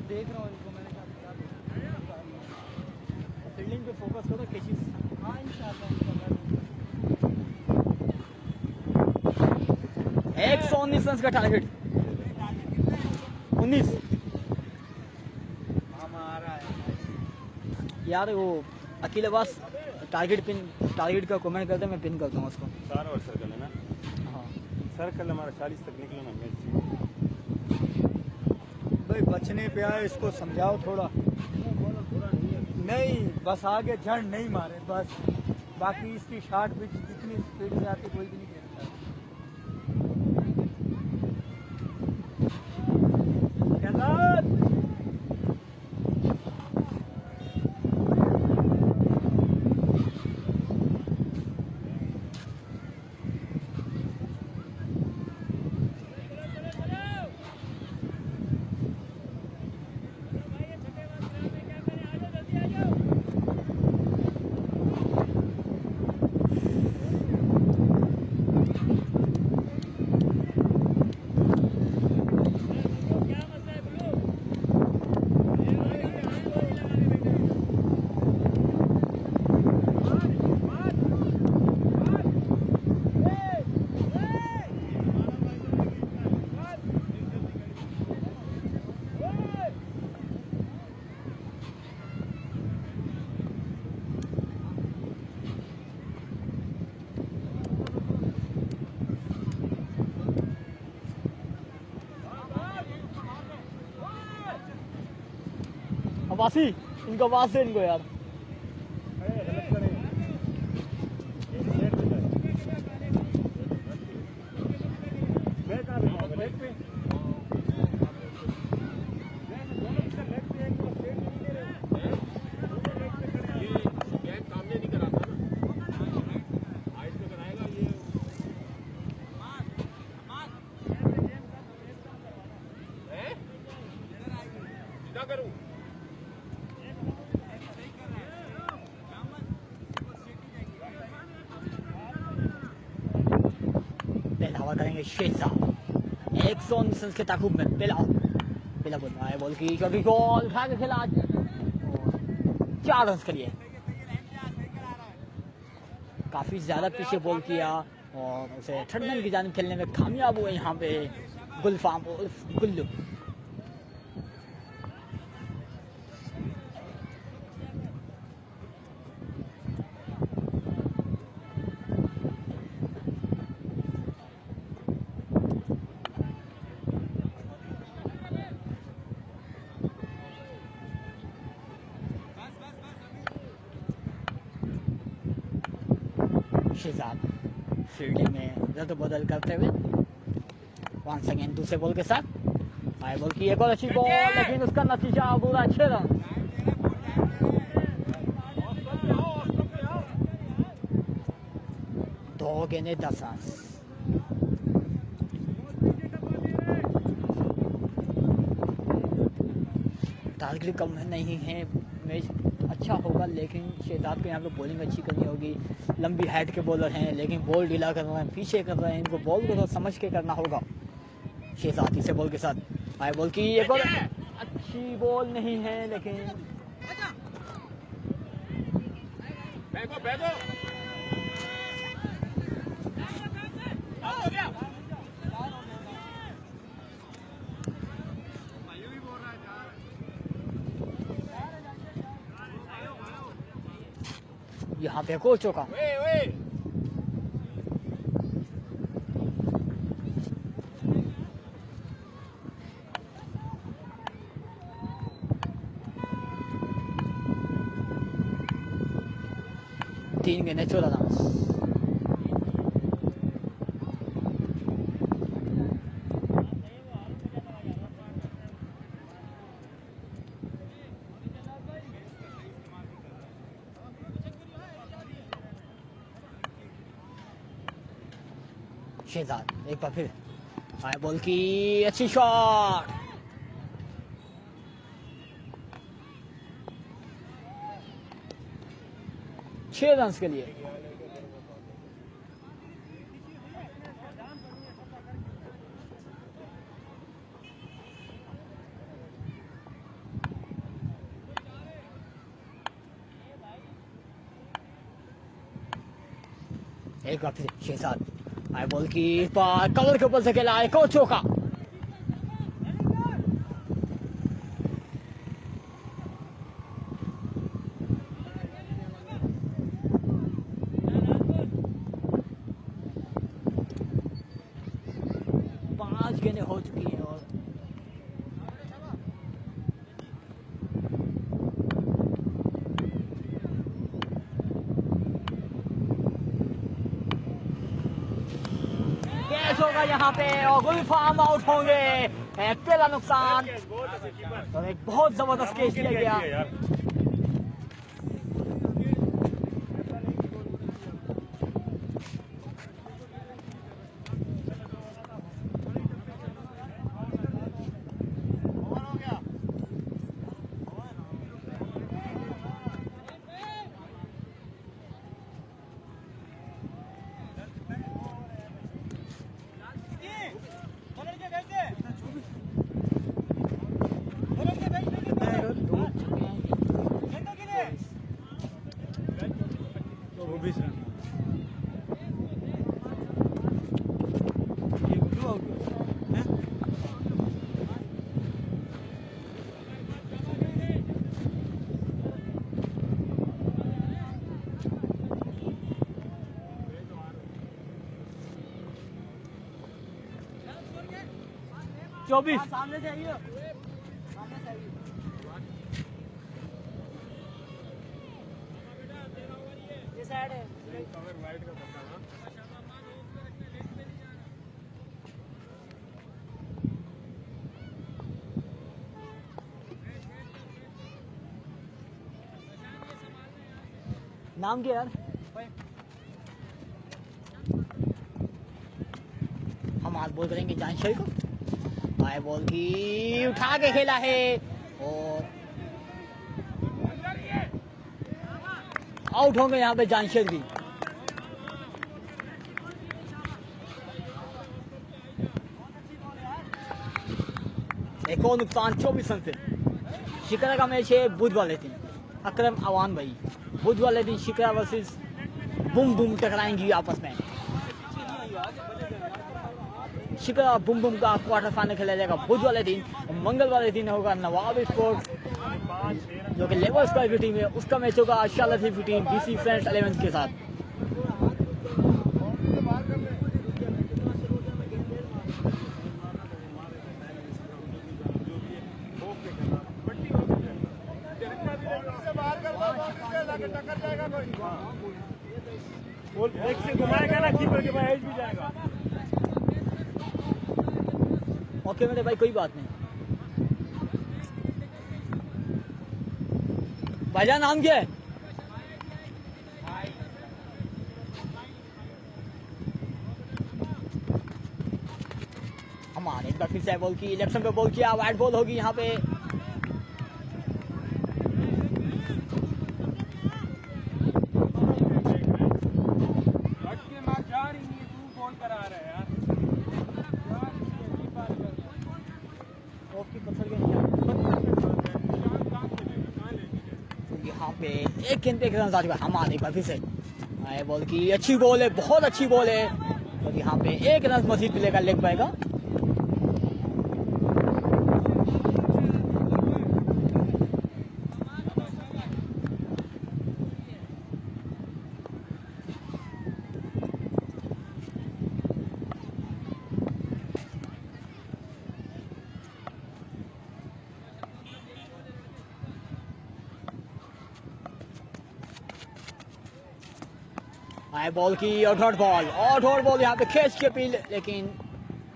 A: देख रहा हूँ इनको, मैंने कहा फील्डिंग पे फोकस करो कैसी। हाँ इंशाल्लाह 119 रन का टारगेट 19 यार वो अकेले बस टारगेट का कमेंट करते मैं पिन करता हूँ उसको।
D: सारा और सर्कल है ना,
A: हाँ
D: सर्कल हमारा 40 तक निकला ना मैच।
B: भाई बचने पे आए, इसको समझाओ थोड़ा। नहीं बस आगे झंड नहीं मारे बस, बाकी इसकी शॉट पिच जितनी स्पीड से आती कोई भी नहीं खेलता।
A: पासी इनको पास से इनको यार हवा करेंगे शेजा 119 के ताकुब में पहला बॉल आए बॉल की छोटी बॉल उठा के खेला 4 रन के लिए काफी ज्यादा पीछे बॉल किया और उसे थर्ड मैन की जानिब खेलने में कामयाब हुए यहाँ पे गुल्लू फील्डिंग में रद्द बदल करते हुए वंस अगेन दूसरे बॉल के साथ आए बॉल की एक और अच्छी बॉल लेकिन उसका नतीजा बुरा 6 रन दो गेंदें 10 रन टारगेट कम नहीं है मैच अच्छा होगा लेकिन शहजाद को यहाँ पे बॉलिंग अच्छी करनी होगी लंबी हाइट के बॉलर हैं लेकिन बॉल ढीला कर रहे हैं पीछे कर रहे हैं इनको बॉल को तो समझ के करना होगा शहजाद इसे बॉल के साथ आए बॉल की एक और अच्छी बॉल नहीं है लेकिन यहाँ पे को चौका तीन गेंदें 14 रन शहजाद एक बार फिर आए बॉल की अच्छी शॉट छह रन के लिए एक बार फिर शहजाद आए बॉल की पार कवर के ऊपर से खेला एक और चौका पांच गेंदें हो चुकी हैं और होगा यहाँ पे और गुलफाम आउट होंगे पहला नुकसान और एक बहुत जबरदस्त कैच किया गया सामने से आइए
D: कवर वाइट का पक्का ना।
A: नाम क्या यार? हम आज बॉल करेंगे जानशर को। आए बॉल की उठा के खेला है और आउट होंगे यहाँ पे जानशर भी। एक और नुकसान 24 रन से। शिकरा का मैच है बुध वाले दिन। अकरम अवान भाई बुध वाले दिन शिकरा वर्सेस बुम बुम टकराएंगी आपस में। शिकरा बुम बुम का क्वार्टर फाइनल खेला जाएगा बुध वाले दिन। मंगल वाले दिन होगा नवाब स्पोर्ट्स जो कि लेबर स्क्वायर की टीम है उसका मैच होगा शाह की टीम BC फ्रेंड्स 11 के साथ।
D: एक से घुमाएगा ना कीपर के पास एज भी जाएगा।
A: ओके मेरे भाई कोई बात नहीं। भाईजान नाम क्या है? हमारे एक बार फिर से बॉल की इलेक्शन पे बॉल किया। वाइड बॉल होगी यहाँ पे। एक गेंद पे एक रन आ चुका। हमारे एक बार फिर से आए बॉल की अच्छी बॉल है बहुत अच्छी बॉल है और यहाँ पे एक रन मजीद मिलेगा लेग पाएगा। आए बॉल की और डॉट बॉल यहाँ पे खेच के पी लेकिन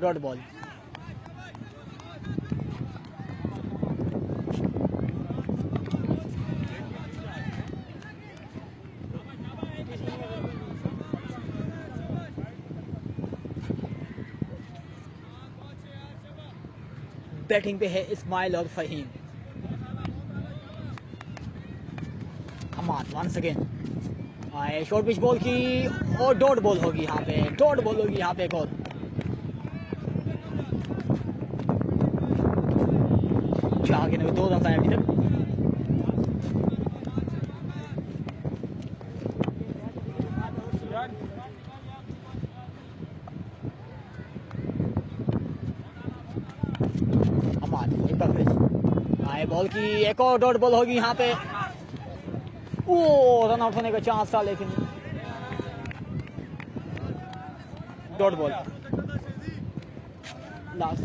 A: डॉट बॉल। बैटिंग पे है इस्माइल और फहीम। अमान वंस अगेन आए शॉर्ट पिच बॉल की और डॉट बॉल होगी यहाँ पे। डॉट बॉल होगी यहाँ पे एक और। शाह के 2 रन आए अभी तक। अमान एक बार फिर आए बॉल की एक और डॉट बॉल होगी यहाँ पे। ओ रन आउट होने का चांस था लेकिन डॉट बॉल। लास्ट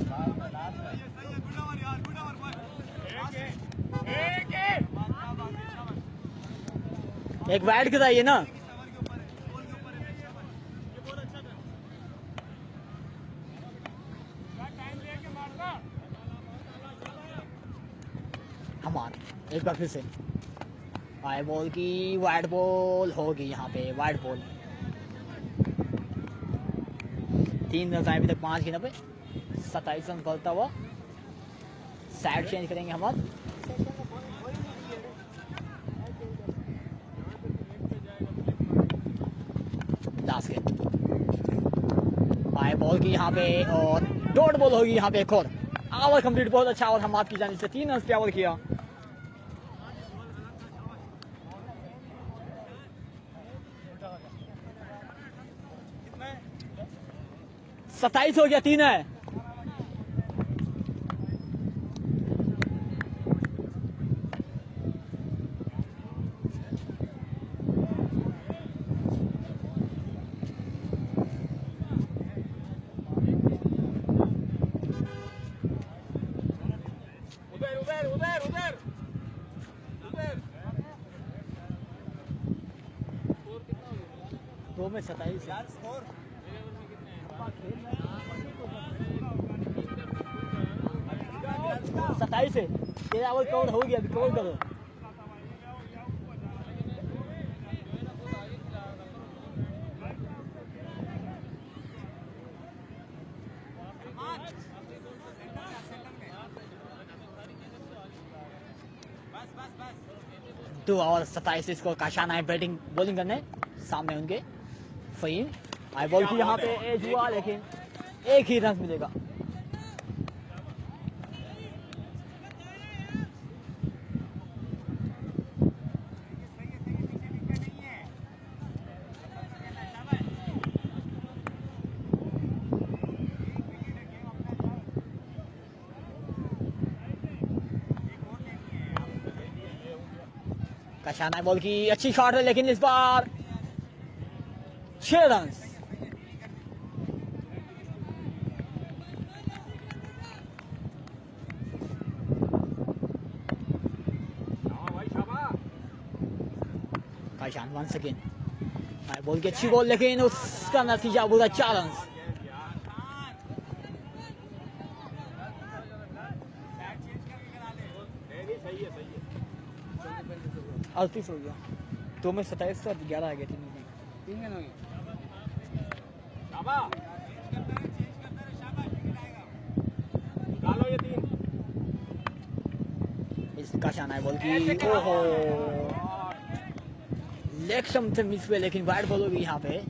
A: एक वाइड गिराइए ना। हमारे एक बार फिर से आए बॉल की वाइड बॉल होगी यहाँ पे। वाइड बॉल 3 रन आए अभी तक 5 गेंदों पे 27 रन फलता हुआ। साइड चेंज करेंगे हम आज। लास्ट गेंद आए बॉल की यहाँ पे और डॉट बॉल होगी यहाँ पे एक और। ओवर कंप्लीट बहुत अच्छा और हम आपकी जानिब से 3 रन पे ओवर किया। 27 हो गया 3 है।
D: उधर
A: 2 में 27 है। 27 है। तेरा ओवर कवर हो गया, अभी कवर करो। दो और 27 इसको काशाना है बैटिंग बॉलिंग करने सामने उनके फहीम आई बॉल की यहाँ पे एज हुआ लेकिन एक ही रन मिलेगा। काशाना बॉल की अच्छी शॉट है लेकिन इस बार 6 run. Kashan once again ball की अच्छी बॉल लेकिन उसका नतीजा बुरा 4 रन। अड़तीस हो गया। 2 में 27 था, 11 आ गया 3 में। इसका शाना है बॉल की, ओहो लेग स्टंप से मिस हुए लेकिन वाइड बॉल होगी यहाँ पे।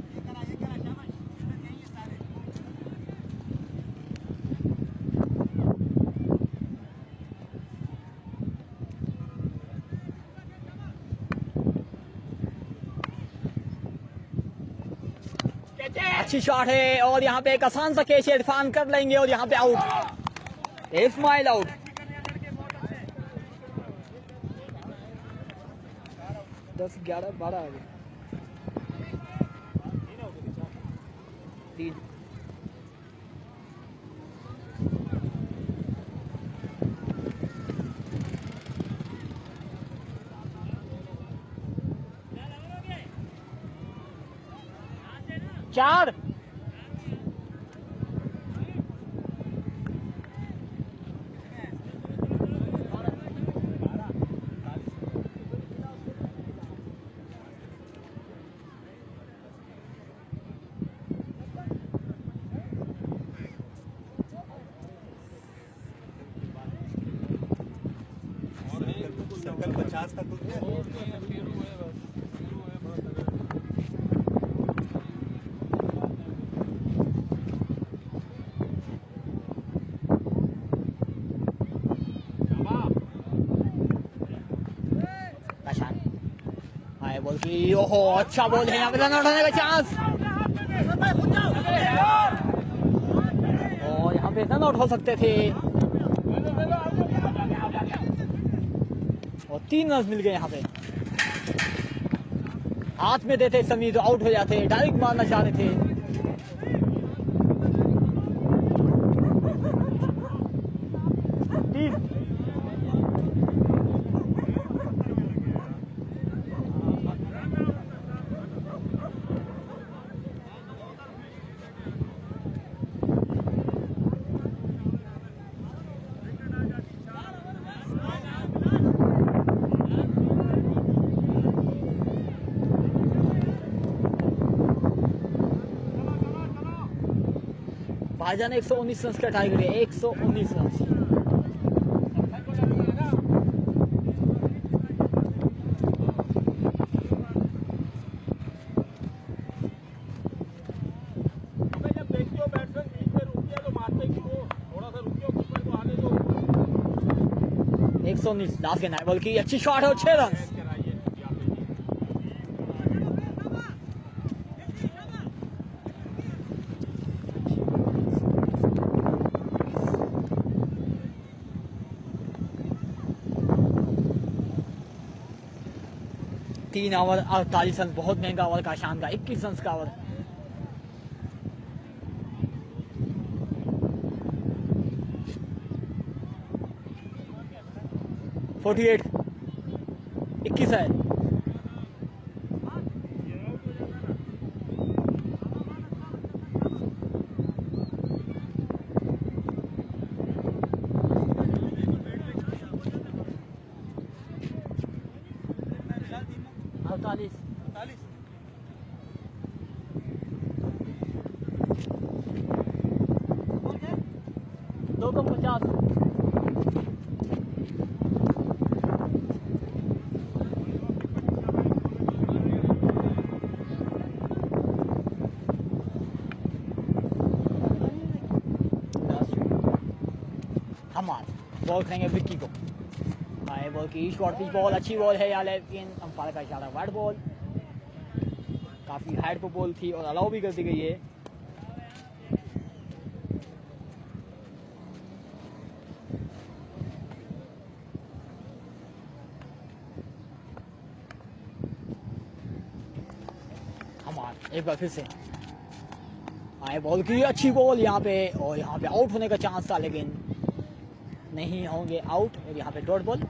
A: अच्छी शॉट है और यहाँ पे एक आसान सा कैच इरफान कर लेंगे और यहाँ पे आउट, इस्माइल आउट। दस 11 12 आ गए। 3 4
D: सर्कल 50 तक
A: बॉल की, ओहो अच्छा बॉल है, यहाँ पे रन उठाने का चांस और यहाँ पे रन आउट हो सकते थे और 3 रन मिल गए। यहाँ पे हाथ में देते समीर तो आउट हो जाते, डायरेक्ट मारना चाह रहे थे। भाईजान 119 रन का टारगेट है, 119 रन।
D: जब देखते हो बैट्समैन बीच में रुक गया तो मारते क्यों, थोड़ा सा रुकियो कीपर को आने दो।
A: 119 लास्ट गेंद है, बॉल की अच्छी शॉट है और 6 रन। तीन ओवर 48 रन, बहुत महंगा ओवर का शान का 21 रन का ओवर। फोर्टी 21 है। 48 2 कम 50 हमार बॉल करेंगे विक्की को। हाई बॉल की शॉर्ट पिच बॉल अच्छी बॉल है यार, लेकिन अंपायर का इशारा वाइड बॉल, काफ़ी हाइट पर बॉल थी और अलाउ भी कर दी गई है। हमार एक बार फिर से हाई बॉल की अच्छी बॉल यहाँ पे, और यहाँ पे आउट होने का चांस था लेकिन नहीं होंगे आउट, और यहाँ पे डॉट बॉल।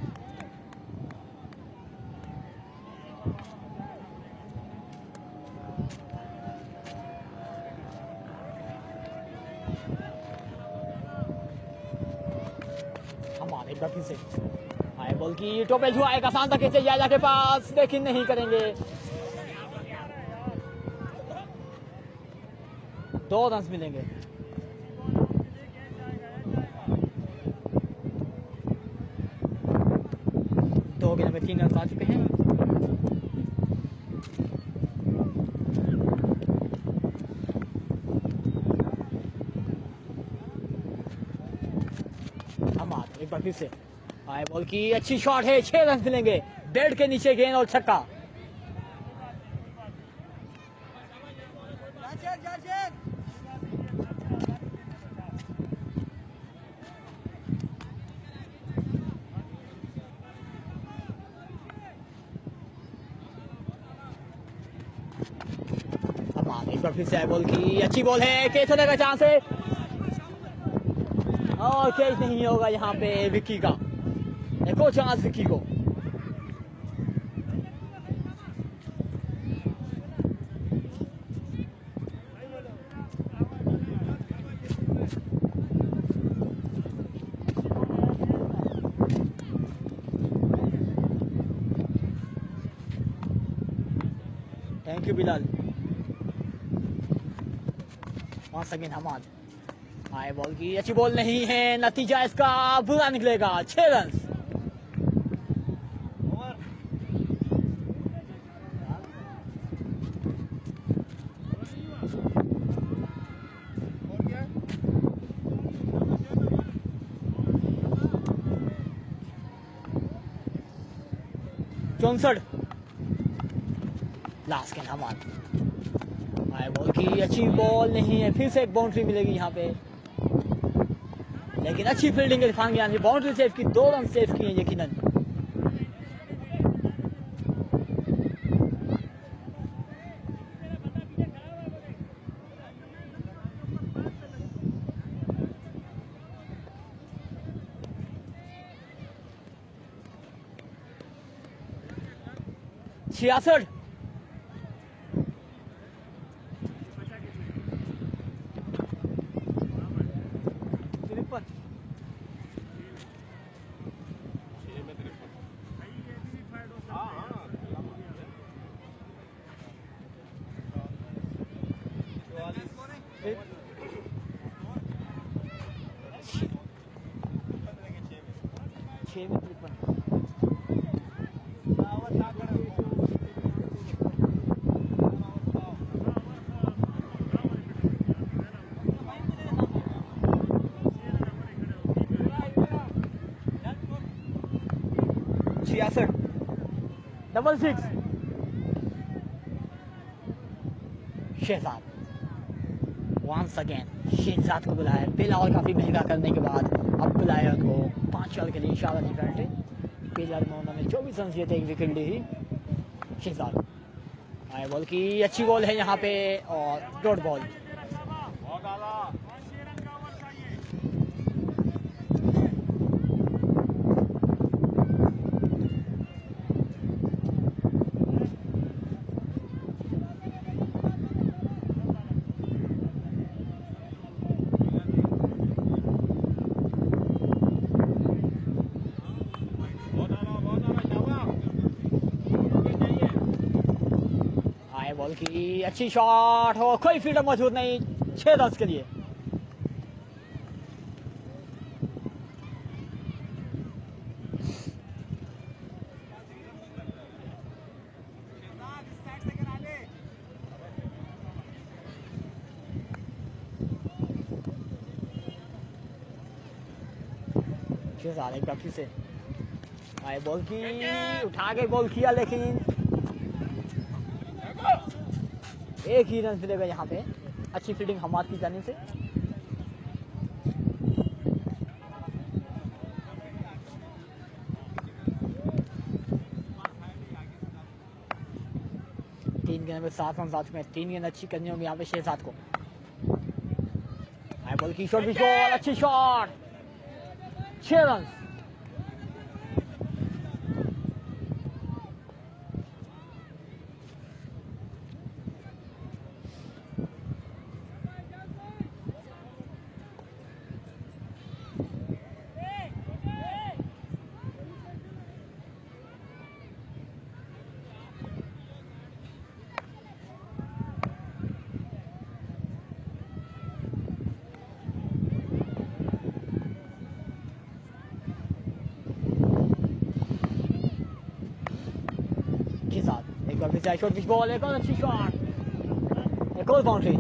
A: हमारे एक बार फिर से हाई बॉल की टोपे हुआ एक आसान तक से याजा के पास, लेकिन नहीं करेंगे। 2 रन मिलेंगे। दो गेंद में 3 रन आ चुके हैं। एक बार फिर से हाई बॉल की अच्छी शॉट है, 6 रन मिलेंगे। बेड के नीचे गेंद और छक्का। एक बार फिर से बॉल की अच्छी बॉल है, कैच होने का चांस है और कैच नहीं होगा यहाँ पे विक्की का। एक और चांस विक्की को। Thank you Bilal. Once again Hamad high ball की अच्छी बॉल नहीं है, नतीजा इसका बुरा निकलेगा। 6 रन। चौसठ लास्ट गेंद हमाद हाई बॉल की अच्छी बॉल नहीं है, फिर से एक बाउंड्री मिलेगी यहाँ पे, लेकिन अच्छी फील्डिंग है इरफान की। बाउंड्री सेव की, 2 रन सेव किए यकीनन। छियासठ double 6 Shahzad once again Shahzad को बुलाया, पहला और काफ़ी महंगा करने के बाद अब बुलाया को 5 साल के लिए इशारा नहीं करते। पहले उन्होंने 24 रन दिए थे, 1 विकेट ली ही शहजाद। हाई बॉल की अच्छी बॉल है यहाँ पे और डॉट बॉल। आए बॉल की अच्छी शॉट हो, कोई फील्डर मौजूद नहीं, 6 रन के लिए। एक बार फिर से आए बॉल की, उठा के बॉल किया लेकिन एक ही रन मिलेगा यहाँ पे। अच्छी फील्डिंग हमाद की जाने से। तीन गेंद में 7 रन आ चुके हैं, 3 गेंद अच्छी करनी होंगी यहाँ पे शहजाद को। आए बॉल की शॉट भी बॉल, अच्छी shot, 6 run. Shot pitch ball, एक और अच्छी शॉट, एक और बाउंड्री।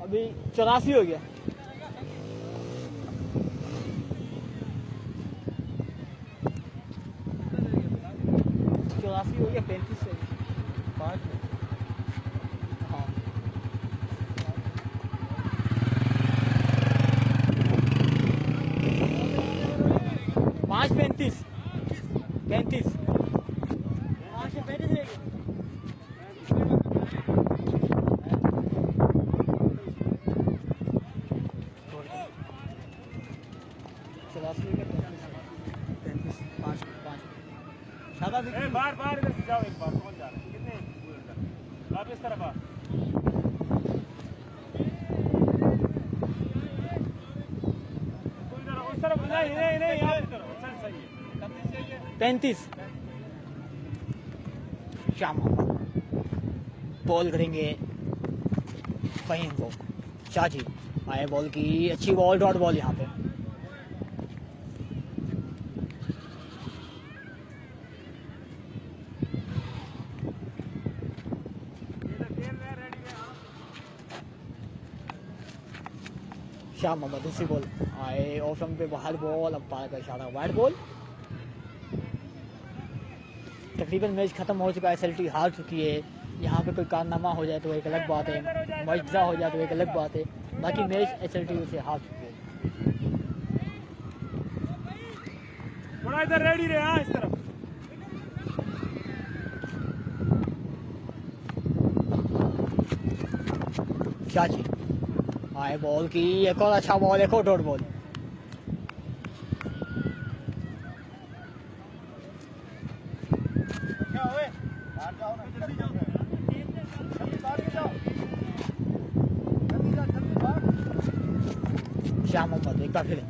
A: अभी 84 हो गया। हो गया 35 से 5 हाँ 5-35 35
D: बार इधर जाओ, एक बार कौन जा रहा है, कितने आप इस तरफ आ। उस तरफ नहीं आप इस तरफ, चल सही है।
A: 35 शाम बॉल करेंगे फहीम को। शाह जी आए बॉल की, अच्छी बॉल, डॉट बॉल यहाँ पे। शाह मोहम्मद दूसरी बॉल आए ऑफ रन पे, बाहर बॉल, अब पार का इशारा, वाइड बॉल। तकरीबन मैच खत्म हो चुका है, SLT हार चुकी है। यहाँ पे कोई कारनामा हो जाए तो एक अलग बात है, मुआवजा हो जाए तो एक अलग बात है, बाकी मैच SLT से हार चुकी है।
D: थोड़ा इधर रेडी रहे, हाँ इस तरफ।
A: शाह जी आए बॉल की, एक और अच्छा बॉल, एक और डॉट बॉल। शाह मोहम्मद एक बार फिर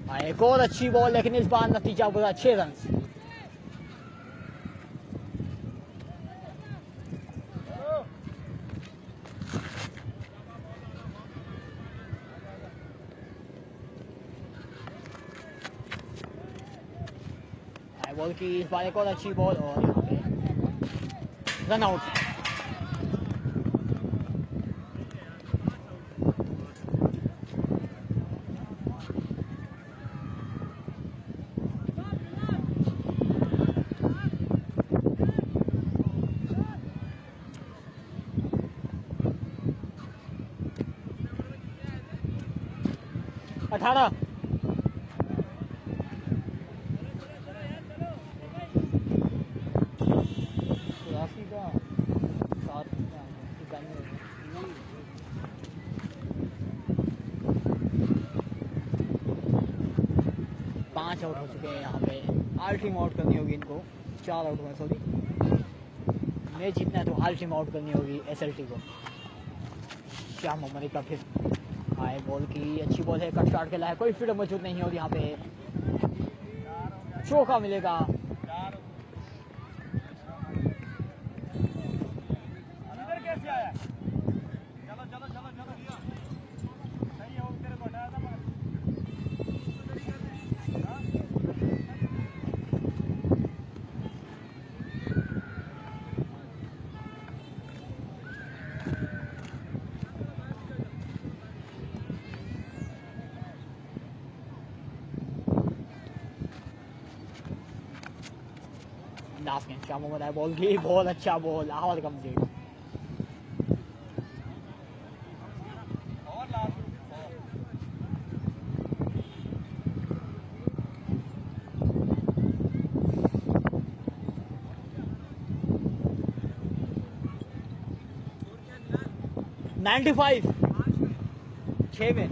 A: आए, एक और अच्छी बॉल, लेकिन इस बार नतीजा बुरा, 6 रन। बॉल की इस बार एक और अच्छी बॉल और यहाँ पे रन आउट। 18 84 का 7 5 आउट हो चुके हैं यहाँ पे। आल टीम आउट करनी होगी इनको, 4 आउट हुए सॉरी। मैच जीतना है तो आल टीम आउट करनी होगी SLT को। शाह मोहम्मद का फिर हाई बॉल की अच्छी बॉल है, कट स्टार्ट खेला है, कोई फील्ड मौजूद नहीं है और यहाँ पे चौका मिलेगा। लास्ट में शाह मोहम्मद है बॉल की, बहुत अच्छा बॉल, आवाज कम्प्लीट। नाइन्टी 6 में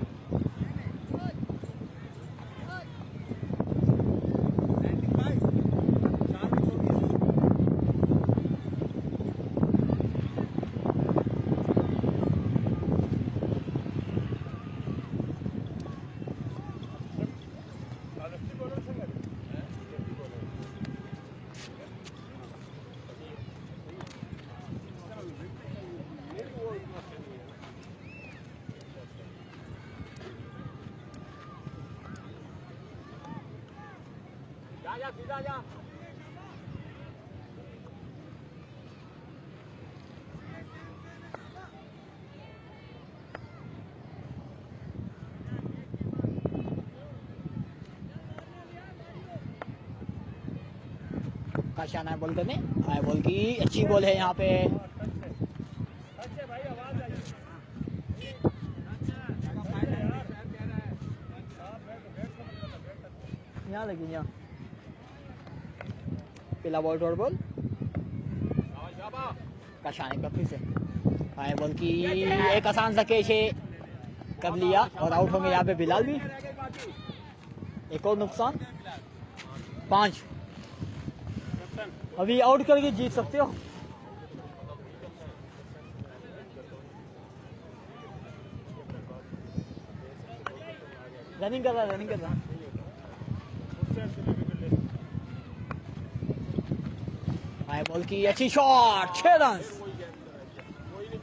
D: सीधा जा।
A: काशाना बॉल करने, हाई बॉल की अच्छी बॉल है यहाँ पे। यहाँ लगी यहाँ पहला बॉल डॉट बॉल काशाने का फिर से हाई बॉल की एक आसान सा कैच है, कर लिया और आउट होंगे यहाँ पे बिलाल भी। एक और नुकसान 5, अभी आउट करके जीत सकते हो। रनिंग कर रहा हाई बॉल की अच्छी शॉट, 6 रन।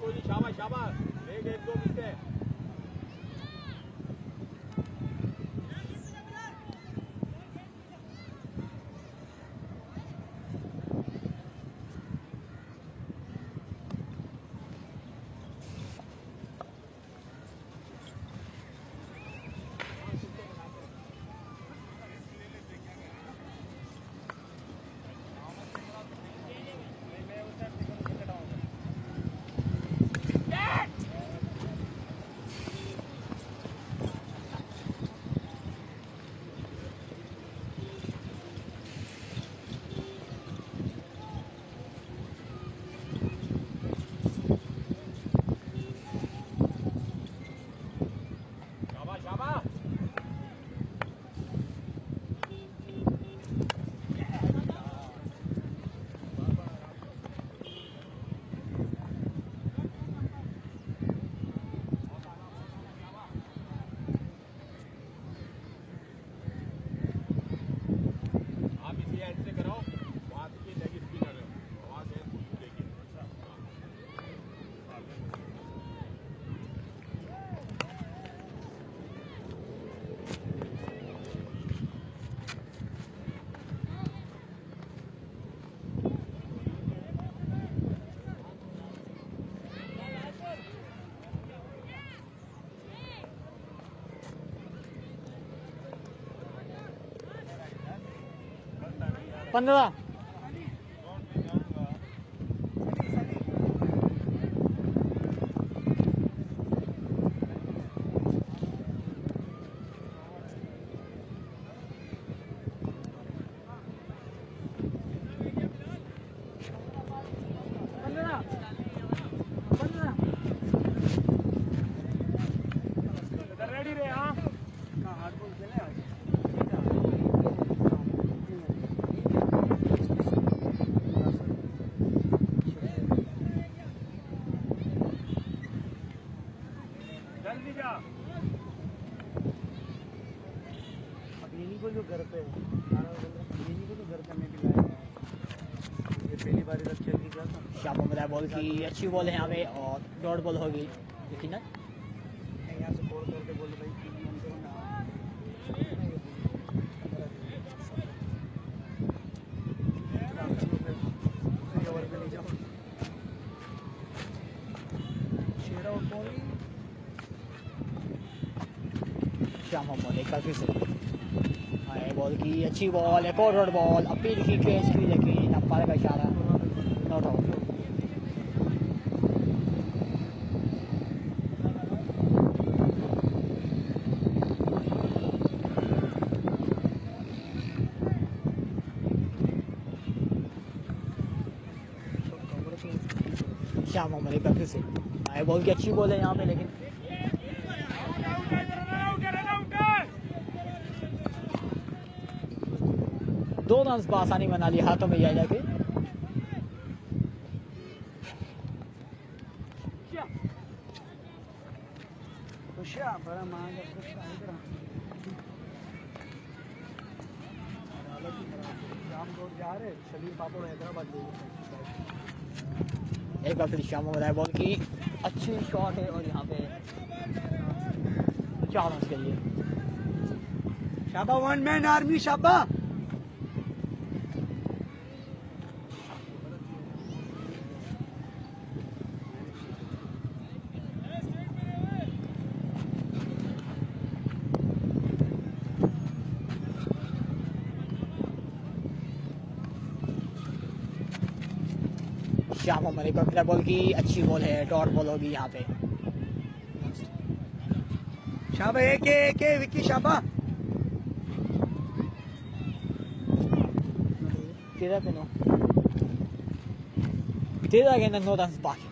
D: कोई नहीं शाबाश शाबाश, एक 2 मिनट है।
A: पंद्रह
B: अब इन्हीं को जो घर पे इन्हीं को जो घर पे मैं भी लाया है। ये पहली बार इधर खेल के जाता हूँ।
A: शाह मोहम्मद बॉल की अच्छी बॉल है यहाँ पे और डॉट बॉल होगी लेकिन
B: मैं यहाँ से कॉल करके बोले भाई 3 रन करो ना। ओवर पे नहीं जाओ। शेरा और कोहली
A: शाह मोहम्मद एक बार फिर से हाय बॉल की अच्छी बॉल एक और डॉट बॉल अपील की कैच की लेकिन अंपायर का इशारा नॉट आउट। शाह मोहम्मद एक बार फिर से हाय बॉल की अच्छी बॉल है यहाँ पे लेकिन दो रन आसानी बना ली हाथों में जाके।
B: खुशियाँ बड़ा मांग इधर शाम को जा रहे शरीर पापड़ हैदराबाद
A: एक बार फिर शाह मोहम्मद बॉल की अच्छी शॉट है और यहाँ पे 4 रन के लिए
B: शाबा वन मैन आर्मी शाबा।
A: शाह मोहम्मद एक बार बॉल की अच्छी बॉल है डॉट बॉल होगी यहाँ पे
B: शाबा एक विकी शाबा
A: तेरह पे 9 रन बाकी।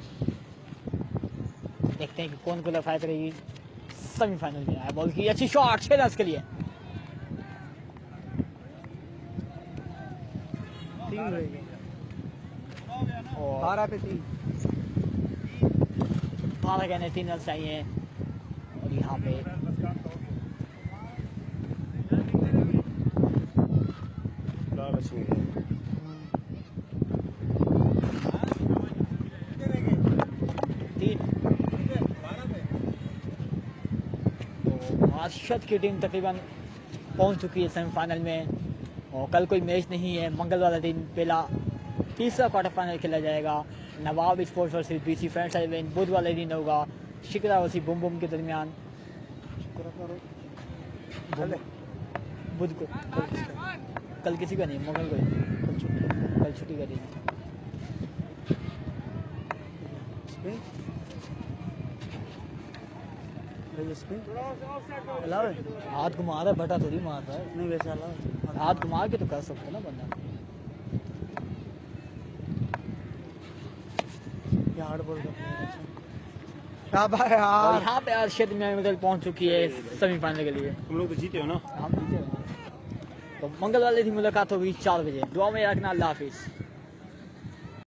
A: देखते हैं कि कौन क्वालिफाई करेगी सेमीफाइनल में। है बॉल की अच्छी शॉट 6 रन के लिए
B: 3 रहेगी
A: और
B: 12 पे 3
A: 12 कहने 3 रन चाहिए और यहाँ पे अरशद की टीम तकरीबन पहुंच चुकी है सेमीफाइनल में और कल कोई मैच नहीं है। मंगलवार दिन पहला तीसरा क्वार्टर फाइनल खेला जाएगा। नवाब स्पोर्ट्स वर्सेस बीसी फ्रेंड्स 11 बुध वाले दिन होगा शिकरा वर्सेस बुम बुम के दरमियान बुध को। कल किसी का नहीं मंगल को कल छुट्टी का दिन हाथ घुमा रहा बटा थोड़ी मार रहा है।
B: नहीं वैसे
A: हाथ घुमा के तो कर सकते ना बंदा।
B: हार्ड बॉल
A: और यहाँ पे अरशद में पहुंच चुकी है सेमीफाइनल के लिए।
D: तुम लोग तो जीते हो ना।
A: हम जीते हैं। तो मंगल वाले दिन मुलाकात होगी 4 बजे। दुआ में रखना। अल्लाह हाफिज़।